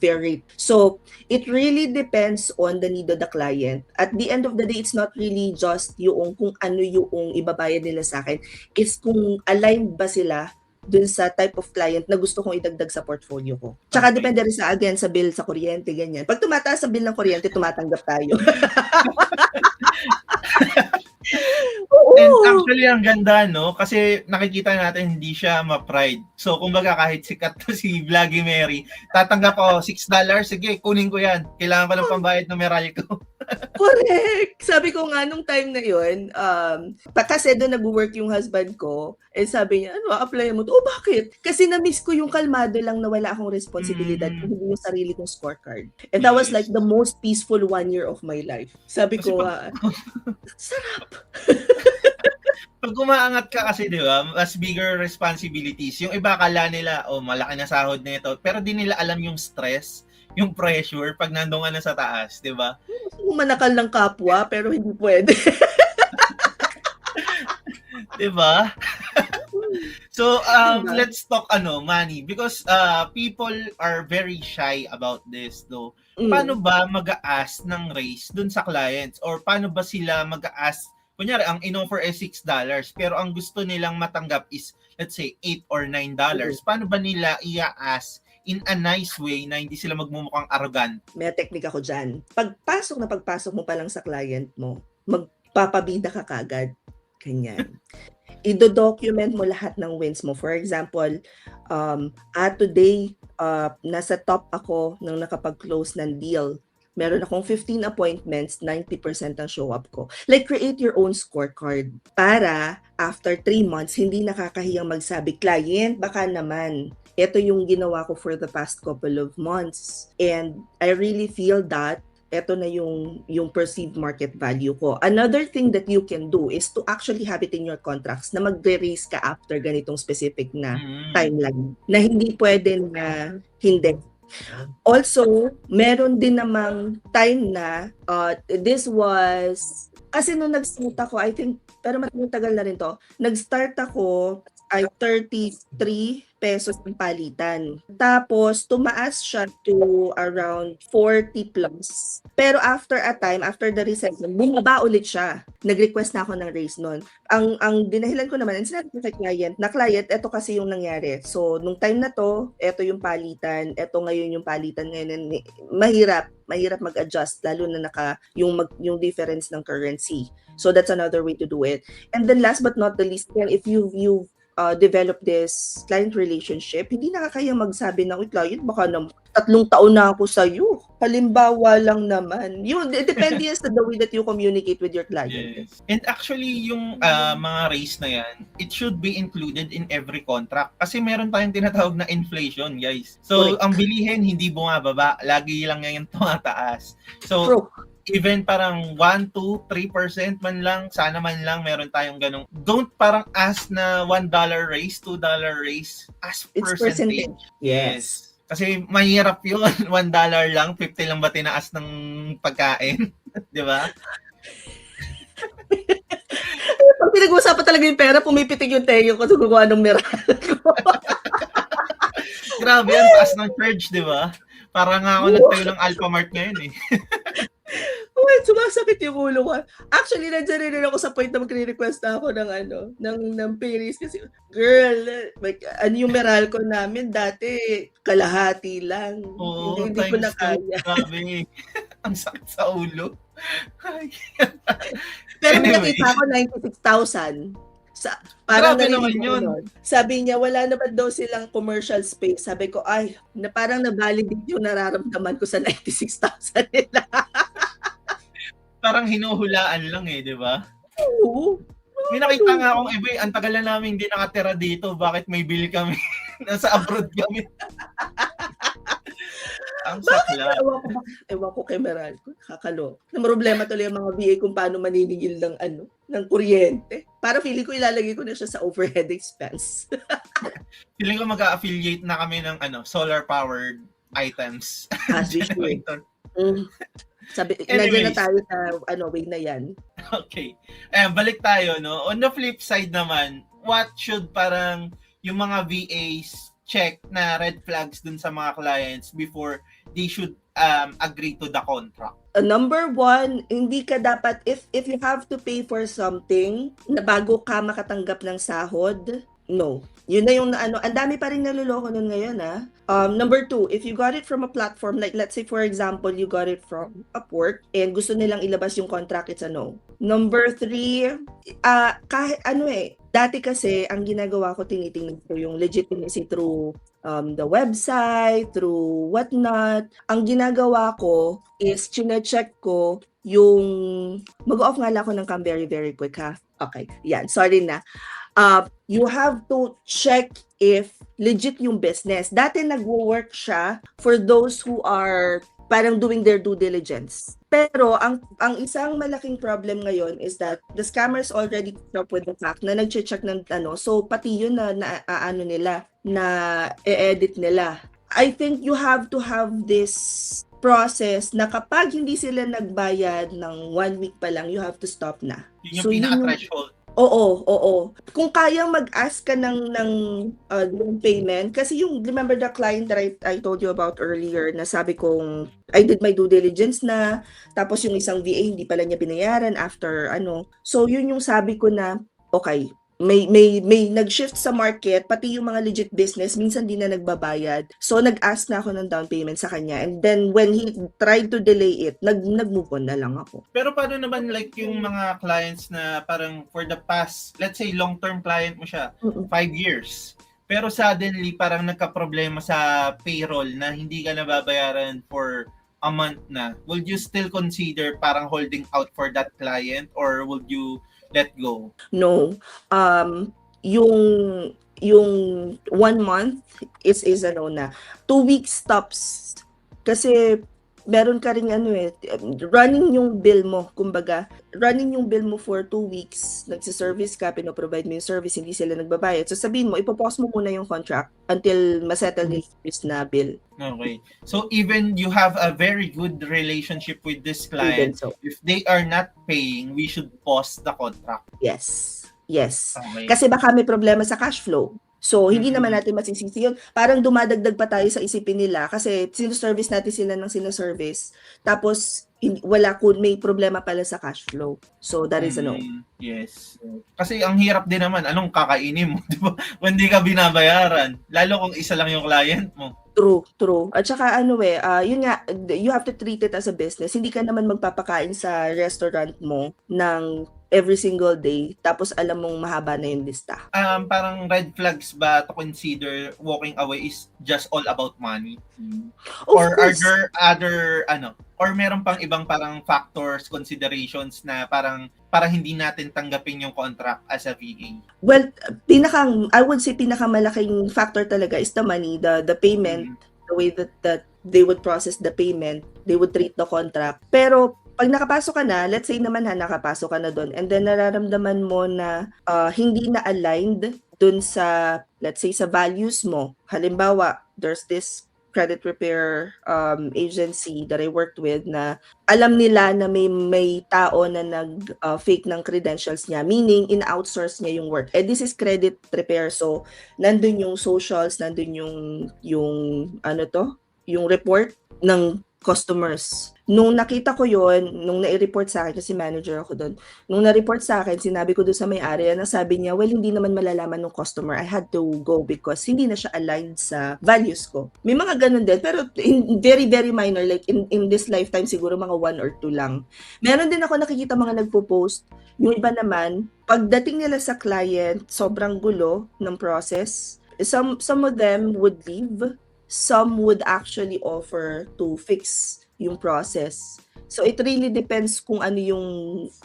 fair rate. So, it really depends on the need of the client. At the end of the day, it's not really just yung kung ano yung ibabayad nila sa akin. It's kung aligned ba sila dun sa type of client na gusto kong idagdag sa portfolio ko. Tsaka depende rin sa bill sa kuryente, ganyan. Pag tumataas ang bill ng kuryente, tumatanggap tayo. And actually, ang ganda, no? Kasi nakikita natin hindi siya ma-pride. So, kumbaga, kahit sikat to si Vloggy Mary, tatanggap ako $6, sige, kunin ko yan. Kailangan ko ng pambayad ng Meralco. Correct! Sabi ko nga, nung time na yun, kasi doon nag-work yung husband ko, sabi niya, apply mo to? Bakit? Kasi na-miss ko yung kalmado lang na wala akong responsibilidad, hindi yung sarili kong scorecard. And that was like the most peaceful 1 year of my life. Sabi ko, sarap! Pag umaangat ka kasi, di ba, mas bigger responsibilities. Yung iba akala nila, malaki na sahod na ito. Pero di nila alam yung stress, yung pressure pag nandun ka na sa taas, di ba? Manakal ng kapwa, pero hindi pwede. Di ba? So, let's talk money. Because people are very shy about this, though. Paano ba mag-a-ask ng raise dun sa clients? Or paano ba sila mag-a-ask? Kunyari, ang in-offer is $6, pero ang gusto nilang matanggap is, let's say, $8 or $9. Paano ba nila i-ask in a nice way na hindi sila magmumukhang arrogant? May teknika ko dyan. Pagpasok mo pa lang sa client mo, magpapabida ka kagad. Ganyan. I-document mo lahat ng wins mo. For example, today, nasa top ako nang nakapag-close ng deal. Meron akong 15 appointments, 90% ang show up ko. Like, create your own scorecard para after 3 months, hindi nakakahiyang magsabi, client, baka naman. Ito yung ginawa ko for the past couple of months. And I really feel that ito na yung perceived market value ko. Another thing that you can do is to actually have it in your contracts na magre-raise ka after ganitong specific na timeline. Na hindi pwede na hindi. Also, meron din namang time na this was kasi nung nag-start ako, I think, pero matagal na rin to, nag-start ako ay 33 pesos ang palitan. Tapos, tumaas siya to around 40 plus. Pero after a time, after the resettlement, bumaba ulit siya. Nag-request na ako ng raise nun. Ang dinahilan ko naman, and sinabi ko kay client, eto kasi yung nangyari. So, nung time na to, eto yung palitan, eto ngayon yung palitan ngayon. Mahirap mag-adjust, lalo na yung difference ng currency. So, that's another way to do it. And then last but not the least, if you develop this client relationship, hindi nakakaya magsabi ng client, baka na 3 taon na ako sa'yo. Halimbawa lang naman. It depends sa the way that you communicate with your client. Yes. And actually, yung mga raise na yan, it should be included in every contract. Kasi meron tayong tinatawag na inflation, guys. So, Correct. ang bilihin, hindi bumababa. Lagi lang yan tumataas. So, True. even parang 1, 2, 3% man lang, sana man lang meron tayong ganung. Don't parang ask na $1 raise, $2 raise, ask It's percentage. Yes. Kasi mahirap yun. $1 lang, 50 lang ba tinaas ng pagkain? Di ba? Pag pinag-uusapan talaga yung pera, pumipitig yung tenyo ko sa gumawa ng meral ko. Grabe yan, taas ng charge, di ba? Parang nga ako nagtayo ng Alphamart ngayon eh. Sumasakit yung ulo ko. Actually, nandiyan rin ako sa point na magre-request na ako ng pay raise kasi, girl, yung meral ko namin dati, kalahati lang. Oo, hindi ko na kaya. Grabe. Ang sakit sa ulo. Pero Anyway. nakita ko 96,000. Parang Grabe naman narinig ko yun. nun. Sabi niya, wala naman daw silang commercial space. Sabi ko, parang na-validate yung nararamdaman ko sa 96,000 nila. Parang hinuhulaan lang eh, di ba? Oo. May nakita nga akong iba, ang tagal na namin hindi nakatira dito, bakit may bill kami? Nasa abroad kami. Ang sakla. Ewan ko kay Meral ko, nakakalo. Na problema tuloy ang mga VA kung paano maniningil ng kuryente. Para feeling ko ilalagay ko na siya sa overhead expense. Feeling ko mag-affiliate na kami ng solar-powered items. As we should. Sabi, nandiyan na tayo sa way na yan. Okay. Balik tayo, no? On the flip side naman, what should parang yung mga VAs check na red flags dun sa mga clients before they should agree to the contract? Number 1, hindi ka dapat, if you have to pay for something na bago ka makatanggap ng sahod, no. Yun na yung ang dami pa rin naluloko nun ngayon Number 2, if you got it from a platform, like let's say for example, you got it from Upwork and gusto nilang ilabas yung contract, it's a no. Number 3, kahit dati kasi ang ginagawa ko, tinitingnan ko yung legitimacy through the website, through whatnot. Ang ginagawa ko is chine-check ko yung mag-off nga lang ako ng cam very, very quick ha. Okay, yan. Sorry na. You have to check if legit yung business. Dati nagwo-work siya for those who are parang doing their due diligence. Pero ang isang malaking problem ngayon is that the scammers already caught up with the fact na nagche-check ng so pati yun na nila na e-edit nila. I think you have to have this process na kapag hindi sila nagbayad ng 1 week pa lang, you have to stop na. Yun yung pinaka-threshold. Oo. Kung kayang mag-ask ka ng loan payment, kasi remember the client that I told you about earlier, na sabi kong, I did my due diligence na, tapos yung isang VA, hindi pala niya binayaran after So, yun yung sabi ko na, okay, may nag-shift sa market, pati yung mga legit business, minsan di na nagbabayad. So, nag-ask na ako ng down payment sa kanya. And then, when he tried to delay it, nag-move on na lang ako. Pero paano naman like yung mga clients na parang for the past, let's say long-term client mo siya, 5 years. Pero suddenly, parang nagka-problema sa payroll na hindi ka nababayaran for a month na. Would you still consider parang holding out for that client or would you let go? No. Yung 1 month is na. 2 weeks stops. Kasi meron ka ring running yung bill mo, kumbaga, running yung bill mo for 2 weeks, nagsiservice ka, pinoprovide mo yung service, hindi sila nagbabayad. So sabihin mo, ipopause mo muna yung contract until masettle yung service na bill. Okay. So even you have a very good relationship with this client, So, if they are not paying, we should pause the contract. yes. Yes. Okay. Kasi baka may problema sa cash flow. So, hindi Mm-mm. naman natin masisisi yun. Parang dumadagdag pa tayo sa isipin nila kasi sinuservice natin sila ng sinuservice. Tapos, wala kung may problema pala sa cash flow. So, that is a no. Yes. Kasi ang hirap din naman, anong kakainin mo, di ba? Kung hindi ka binabayaran. Lalo kung isa lang yung client mo. True. At saka yun nga, you have to treat it as a business. Hindi ka naman magpapakain sa restaurant mo ng every single day, tapos alam mong mahaba na yung lista. Parang red flags ba to consider walking away is just all about money? Of Or are course. there other, or meron pang ibang parang factors, considerations na parang hindi natin tanggapin yung contract as a VA? Well, I would say pinakamalaking factor talaga is the money, the payment, the way that they would process the payment, they would treat the contract. Pero pag nakapasok ka na, let's say naman nakapasok ka na doon, and then nararamdaman mo na hindi na aligned dun sa, let's say, sa values mo. Halimbawa, there's this credit repair agency that I worked with na alam nila na may tao na nag-fake ng credentials niya, meaning in-outsource niya yung work. This is credit repair, so nandun yung socials, nandun yung report ng customers. Nung nakita ko yon, nung nai-report sa akin, kasi manager ako doon, nung na-report sa akin, sinabi ko doon sa may-ari, sabi niya, well, hindi naman malalaman ng customer. I had to go because hindi na siya aligned sa values ko. May mga ganun din, pero very, very minor, like in this lifetime, siguro mga 1 or 2 lang. Meron din ako nakikita mga nagpo-post, yung iba naman, pagdating nila sa client, sobrang gulo ng process. Some of them would leave, some would actually offer to fix yung process. So it really depends kung ano yung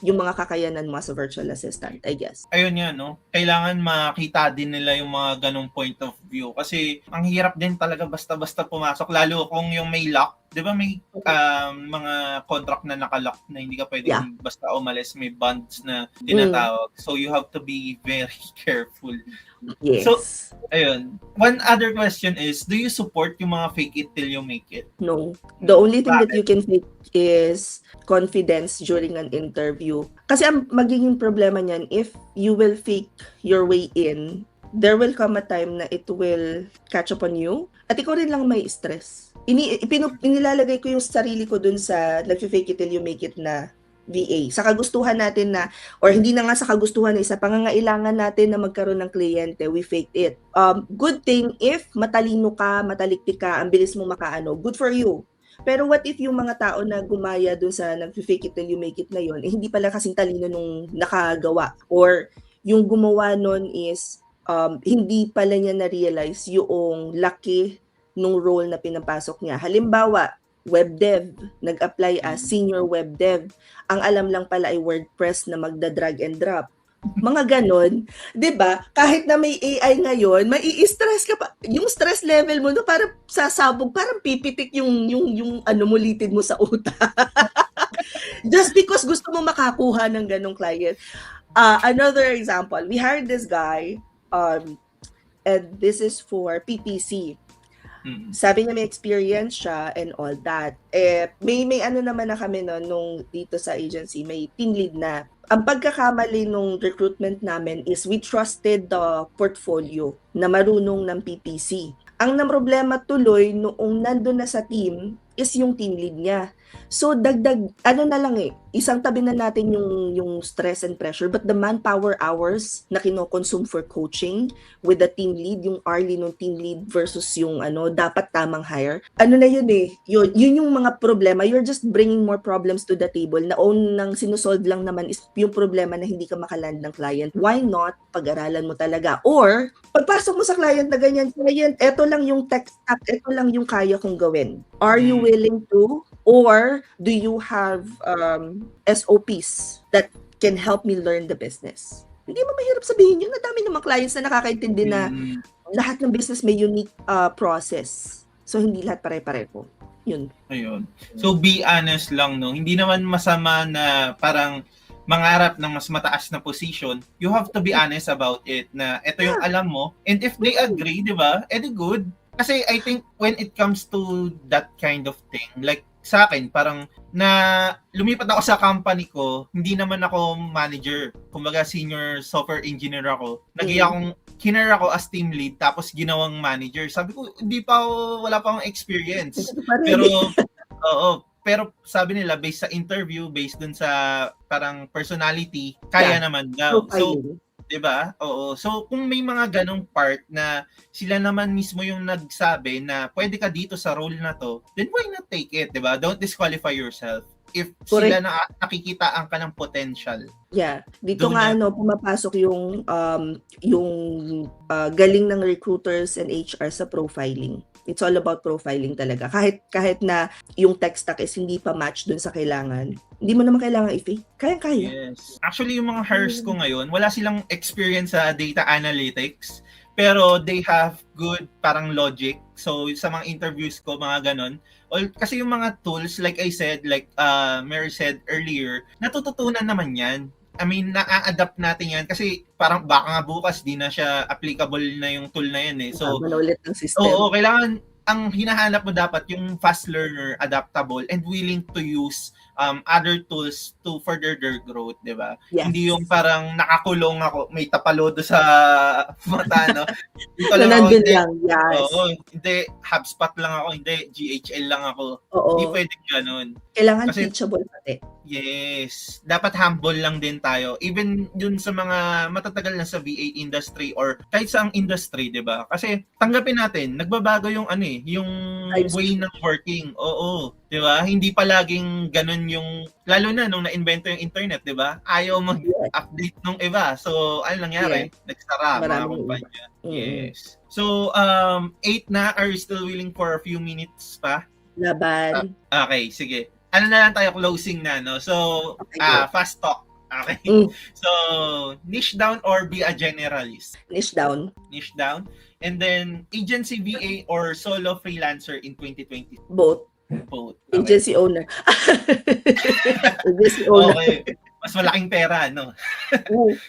mga kakayanan mo as a virtual assistant, I guess. Ayun yan, no? Kailangan makita din nila yung mga ganong point of view. Kasi ang hirap din talaga basta-basta pumasok. Lalo kung yung may lock. Di ba may mga contract na nakalock na hindi ka pwedeng basta umalis. May bonds na tinatawag. So you have to be very careful. Yes. So, ayun. One other question is, do you support yung mga fake it till you make it? No. The only thing that you can fake is confidence during an interview. Kasi ang magiging problema niyan, if you will fake your way in, there will come a time na it will catch up on you. At ikaw rin lang may stress. Inilalagay ko yung sarili ko dun sa nag-fake it till you make it na VA. Sa kagustuhan natin na, or hindi na nga sa kagustuhan na isa, pangangailangan natin na magkaroon ng kliyente, we faked it. Good thing if matalino ka, mataliktik ka, ang bilis mo makaano, good for you. Pero what if yung mga tao na gumaya dun sa nag-fake it till you make it na yun, hindi pala kasing talino nung nakagawa. Or yung gumawa nun is, hindi pala niya na-realize yung laki nung role na pinapasok niya. Halimbawa, web dev, nag-apply as senior web dev. Ang alam lang pala ay WordPress na magda-drag and drop. Mga ganon, 'di ba? Kahit na may AI ngayon, mai-stress ka pa. Yung stress level mo no, parang sasabog, parang pipitik yung mulitid mo sa utak. Just because gusto mo makakuha ng ganong client. Another example, we hired this guy and this is for PPC. Sabi niya may experience siya and all that. May naman na kami nung dito sa agency, may team lead na. Ang pagkakamali nung recruitment namin is we trusted the portfolio na marunong ng PPC. Ang problema tuloy noong nandun na sa team is yung team lead niya. So dagdag, isang tabi na natin yung stress and pressure, but the manpower hours na kino-consume for coaching with the team lead, yung hourly ng team lead versus yung dapat tamang hire. Yun yung mga problema. You're just bringing more problems to the table na nang sinusolve lang naman is yung problema na hindi ka makaland ng client. Why not pag-aralan mo talaga? Or, pagpasok mo sa client na ganyan, client, eto lang yung tech stack, eto lang yung kaya kong gawin. Are you willing to? Or do you have SOPs that can help me learn the business? Hindi mo mahirap sabihin yun. Nadami namang clients na nakakaintindi na lahat ng business may unique process. So, hindi lahat pare-pareho. Yun. Ayun. So, be honest lang, no? Hindi naman masama na parang mangarap ng mas mataas na position. You have to be honest about it na ito yung alam mo. And if they agree, di ba? Edi good. Kasi I think when it comes to that kind of thing, like sa akin, parang na lumipat ako sa company ko, hindi naman ako manager. Kumbaga senior software engineer ako. Hinire ako as team lead tapos ginawang manager. Sabi ko, wala pa akong experience. Pero, pero sabi nila, based sa interview, based dun sa parang personality, kaya naman daw. So, 'di ba? Oo. So, kung may mga ganong part na sila naman mismo yung nagsabi na pwede ka dito sa role na to, then why not take it, 'di ba? Don't disqualify yourself if sila nakikitaan ka ng potential. Yeah, dito nga pumapasok yung galing ng recruiters and HR sa profiling. It's all about profiling talaga. Kahit na yung tech stack is hindi pa match dun sa kailangan, hindi mo naman kailangan i-fake. Kaya. Yes. Actually, yung mga hires ko ngayon, wala silang experience sa data analytics, pero they have good parang logic. So, sa mga interviews ko, mga ganon. Kasi yung mga tools, like I said, like Mary said earlier, natututunan naman yan. I mean, na-adapt natin yan kasi parang baka nga bukas di na siya applicable na yung tool na yan eh. So, ulit ng system. Oo, kailangan ang hinahanap mo dapat yung fast learner, adaptable, and willing to use other tools to further their growth, di ba? Yes. Hindi yung parang nakakulong ako, may tapalodo sa mata, no? Dito lang ako, yes. Oo, hindi, HubSpot lang ako, hindi, GHL lang ako. Oo. Hindi pwedeng ganun. Kailangan teachable pati. Yes. Dapat humble lang din tayo. Even yun sa mga matatagal na sa VA industry or kahit sa ang industry, di ba? Kasi tanggapin natin, nagbabago yung yung way ng working. Oo. Di ba? Hindi palaging ganun yung, lalo na nung na-invento yung internet, di ba? Ayaw mag-update nung iba. So, ano nangyari? Nagsara mga kumpanya. Yes. So, 8 na. Are you still willing for a few minutes pa? Laban. Okay, sige. Ano na lang tayo, closing na, no? So, fast talk. Okay. So, niche down or be a generalist? Niche down. Niche down. And then, agency VA or solo freelancer in 2020? Both. Okay. Agency owner. Agency owner. Okay. Mas malaking pera, no?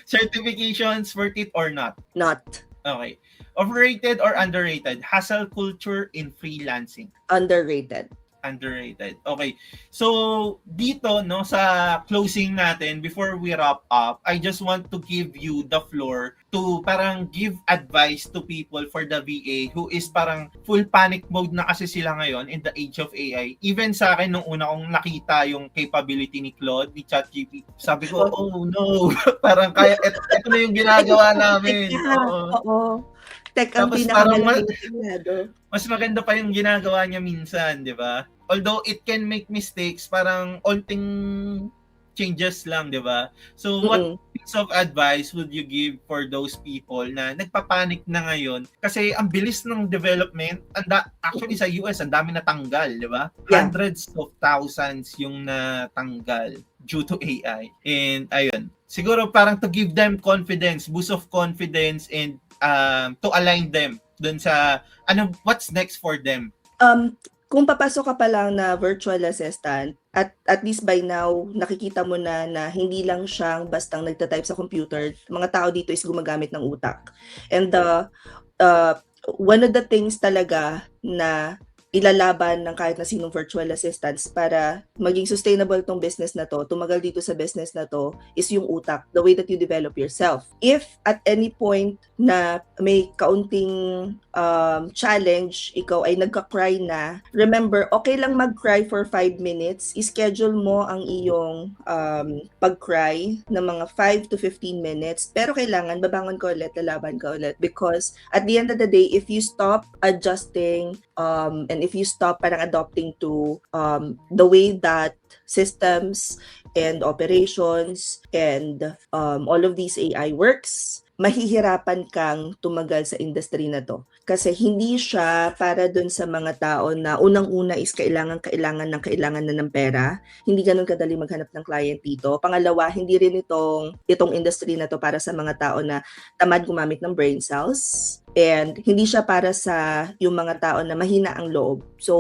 Certifications, worth it or not? Not. Okay. Overrated or underrated? Hustle culture in freelancing? Underrated. Okay. So, dito, no, sa closing natin, before we wrap up, I just want to give you the floor to parang give advice to people for the VA who is parang full panic mode na kasi sila ngayon in the age of AI. Even sa akin, nung una kong nakita yung capability ni Claude, ni ChatGPT, sabi ko, oh no, parang kaya, ito na yung ginagawa namin. Oo. Tech ang pinakamalaking mas maganda pa yung ginagawa niya minsan, di ba? Although it can make mistakes, parang onting changes lang, di ba? So, what piece of advice would you give for those people na nagpapanik na ngayon? Kasi ang bilis ng development, actually sa US, ang dami natanggal, di ba? Yeah. Hundreds of thousands yung natanggal due to AI. And ayun, siguro parang to give them confidence, boost of confidence, and to align them dun sa what's next for them. Kung papasok ka pa lang na virtual assistant, at least by now, nakikita mo na hindi lang siyang bastang nagtatype sa computer. Mga tao dito is gumagamit ng utak. And one of the things talaga na ilalaban ng kahit na sinong virtual assistants para maging sustainable tong business na to, tumagal dito sa business na to, is yung utak, the way that you develop yourself. If at any point na may kaunting challenge, ikaw ay nagka-cry na, remember, okay lang mag-cry for 5 minutes, ischedule mo ang iyong pag-cry ng mga 5 to 15 minutes, pero kailangan babangon ka ulit, lalaban ka ulit, because at the end of the day, if you stop adjusting and if you stop parang adopting to the way that systems and operations and all of these AI works, mahihirapan kang tumagal sa industry na to. Kasi hindi siya para dun sa mga tao na unang-una is kailangan na ng pera. Hindi ganun kadali maghanap ng client dito. Pangalawa, hindi rin itong industry na to para sa mga tao na tamad gumamit ng brain cells. And hindi siya para sa yung mga tao na mahina ang loob. So,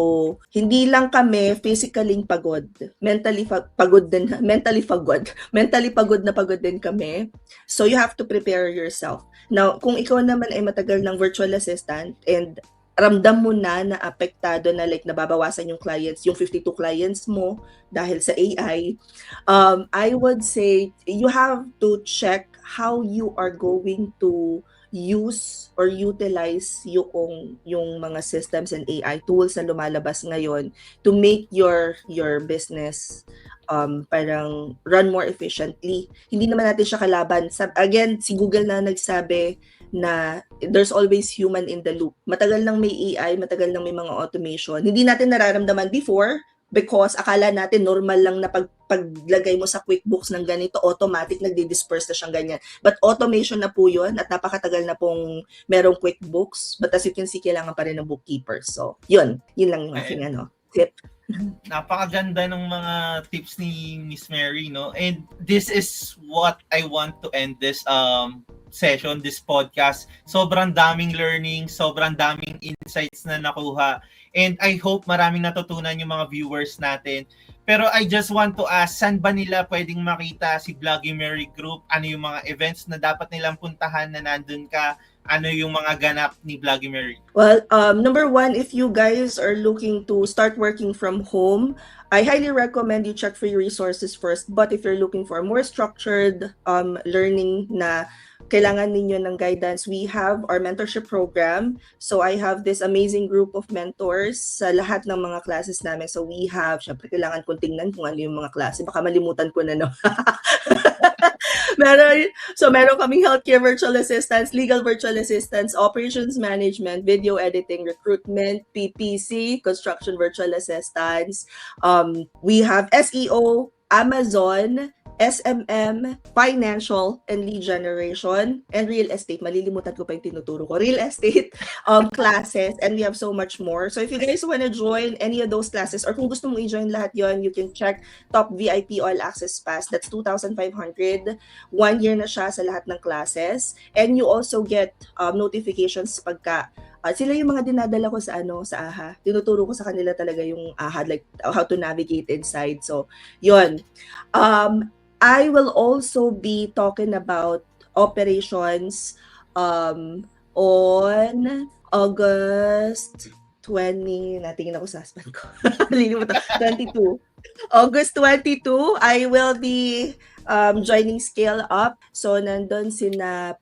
hindi lang kami physically pagod. Mentally pagod na pagod din kami. So, you have to prepare yourself. Now, kung ikaw naman ay matagal ng virtual assistant and ramdam mo na apektado na like nababawasan yung clients, yung 52 clients mo dahil sa AI, I would say you have to check how you are going to use or utilize yung mga systems and AI tools na lumalabas ngayon to make your business parang run more efficiently. Hindi naman natin siya kalaban. Again, si Google na nagsabi na there's always human in the loop. Matagal nang may AI, matagal nang may mga automation. Hindi natin nararamdaman before because akala natin normal lang na paglagay mo sa QuickBooks ng ganito, automatic nagdi-disperse na siyang ganyan. But automation na po yun at napakatagal na pong merong QuickBooks. But as you can see, kailangan pa rin ng bookkeeper. So, yun lang yung aking tip. Napakaganda ng mga tips ni Miss Mary, no? And this is what I want to end this session, this podcast. Sobrang daming learning, sobrang daming insights na nakuha. And I hope maraming natutunan yung mga viewers natin. Pero I just want to ask, saan ba nila pwedeng makita si Vloggy Mary Group? Ano yung mga events na dapat nilang puntahan na nandun ka? Ano yung mga ganap ni Vloggy Mary? Well, number one, if you guys are looking to start working from home, I highly recommend you check free resources first. But if you're looking for a more structured learning na kailangan ninyo ng guidance, we have our mentorship program. So I have this amazing group of mentors sa lahat ng mga classes namin. So we have, syempre kailangan kong tingnan kung ano yung mga klase. Baka malimutan ko na, no? meron kaming healthcare virtual assistants, legal virtual assistants, operations management, video editing, recruitment, PPC, construction virtual assistants. We have SEO, Amazon, SMM, financial and lead generation, and real estate. Malilimutan ko pa yung tinuturo ko. Real estate classes, and we have so much more. So if you guys want to join any of those classes, or kung gusto mong i-join lahat yon, you can check Top VIP All Access Pass. That's 2,500. 1 year na siya sa lahat ng classes. And you also get notifications pagka sila yung mga dinadala ko sa AHA. Tinuturo ko sa kanila talaga yung AHA, like how to navigate inside. So, yun. I will also be talking about operations on August 20, natingin ako sa husband ko. 22. August 22, I will be joining Scale Up. So, nandun sina,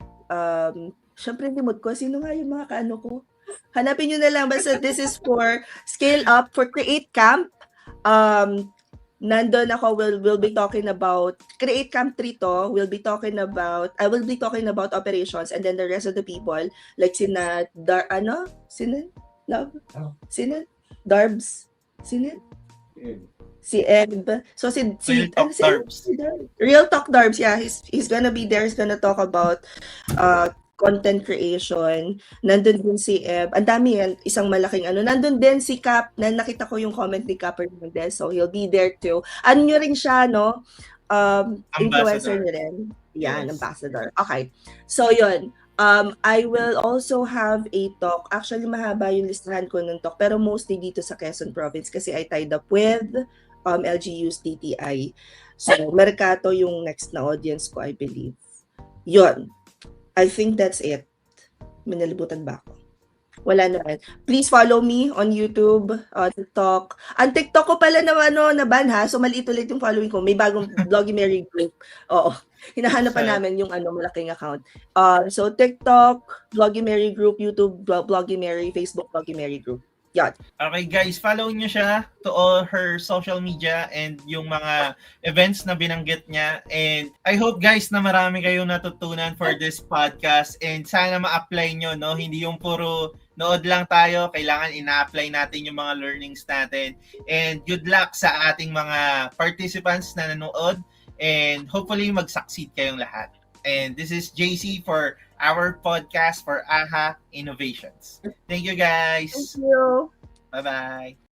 syempre limot ko, sino nga yung mga kaano ko? Hanapin nyo na lang, basta this is for Scale Up, for Create Camp. Nandun ako, we'll be talking about Create Camp 3 to. I will be talking about operations, and then the rest of the people, like sina Darbs, si Eb. So Real Talk Darbs, yeah, he's gonna be there. He's gonna talk about content creation. Nandun din si Eb. Ang dami yan, isang malaking Nandun din si Cap, na nakita ko yung comment ni Cap Hernandez, so he'll be there too. Ano nyo rin siya, no? Influencer nyo rin. Yan, yes. Ambassador. Okay. So, yun. I will also have a talk. Actually, mahaba yung listahan ko ng talk, pero mostly dito sa Quezon Province kasi I tied up with LGU's DTI. So, Mercato yung next na audience ko, I believe. Yun. I think that's it. Minalibutan ba ako? Wala naman. Please follow me on YouTube, TikTok. Ang TikTok ko pala na ban ha. So maliit ulit yung following ko. May bagong Vloggy Mary Group. Oo. Hinahanap pa namin yung malaking account. So TikTok, Vloggy Mary Group, YouTube, Vloggy Mary, Facebook, Vloggy Mary Group. Yan. Okay guys, follow nyo siya to all her social media and yung mga events na binanggit niya. And I hope guys na marami kayong natutunan for this podcast and sana ma-apply nyo, no? Hindi yung puro nood lang tayo, kailangan ina-apply natin yung mga learnings natin. And good luck sa ating mga participants na nanood and hopefully mag-succeed kayong lahat. And this is JC for our podcast for AHA Innovations. Thank you guys. Thank you. Bye-bye.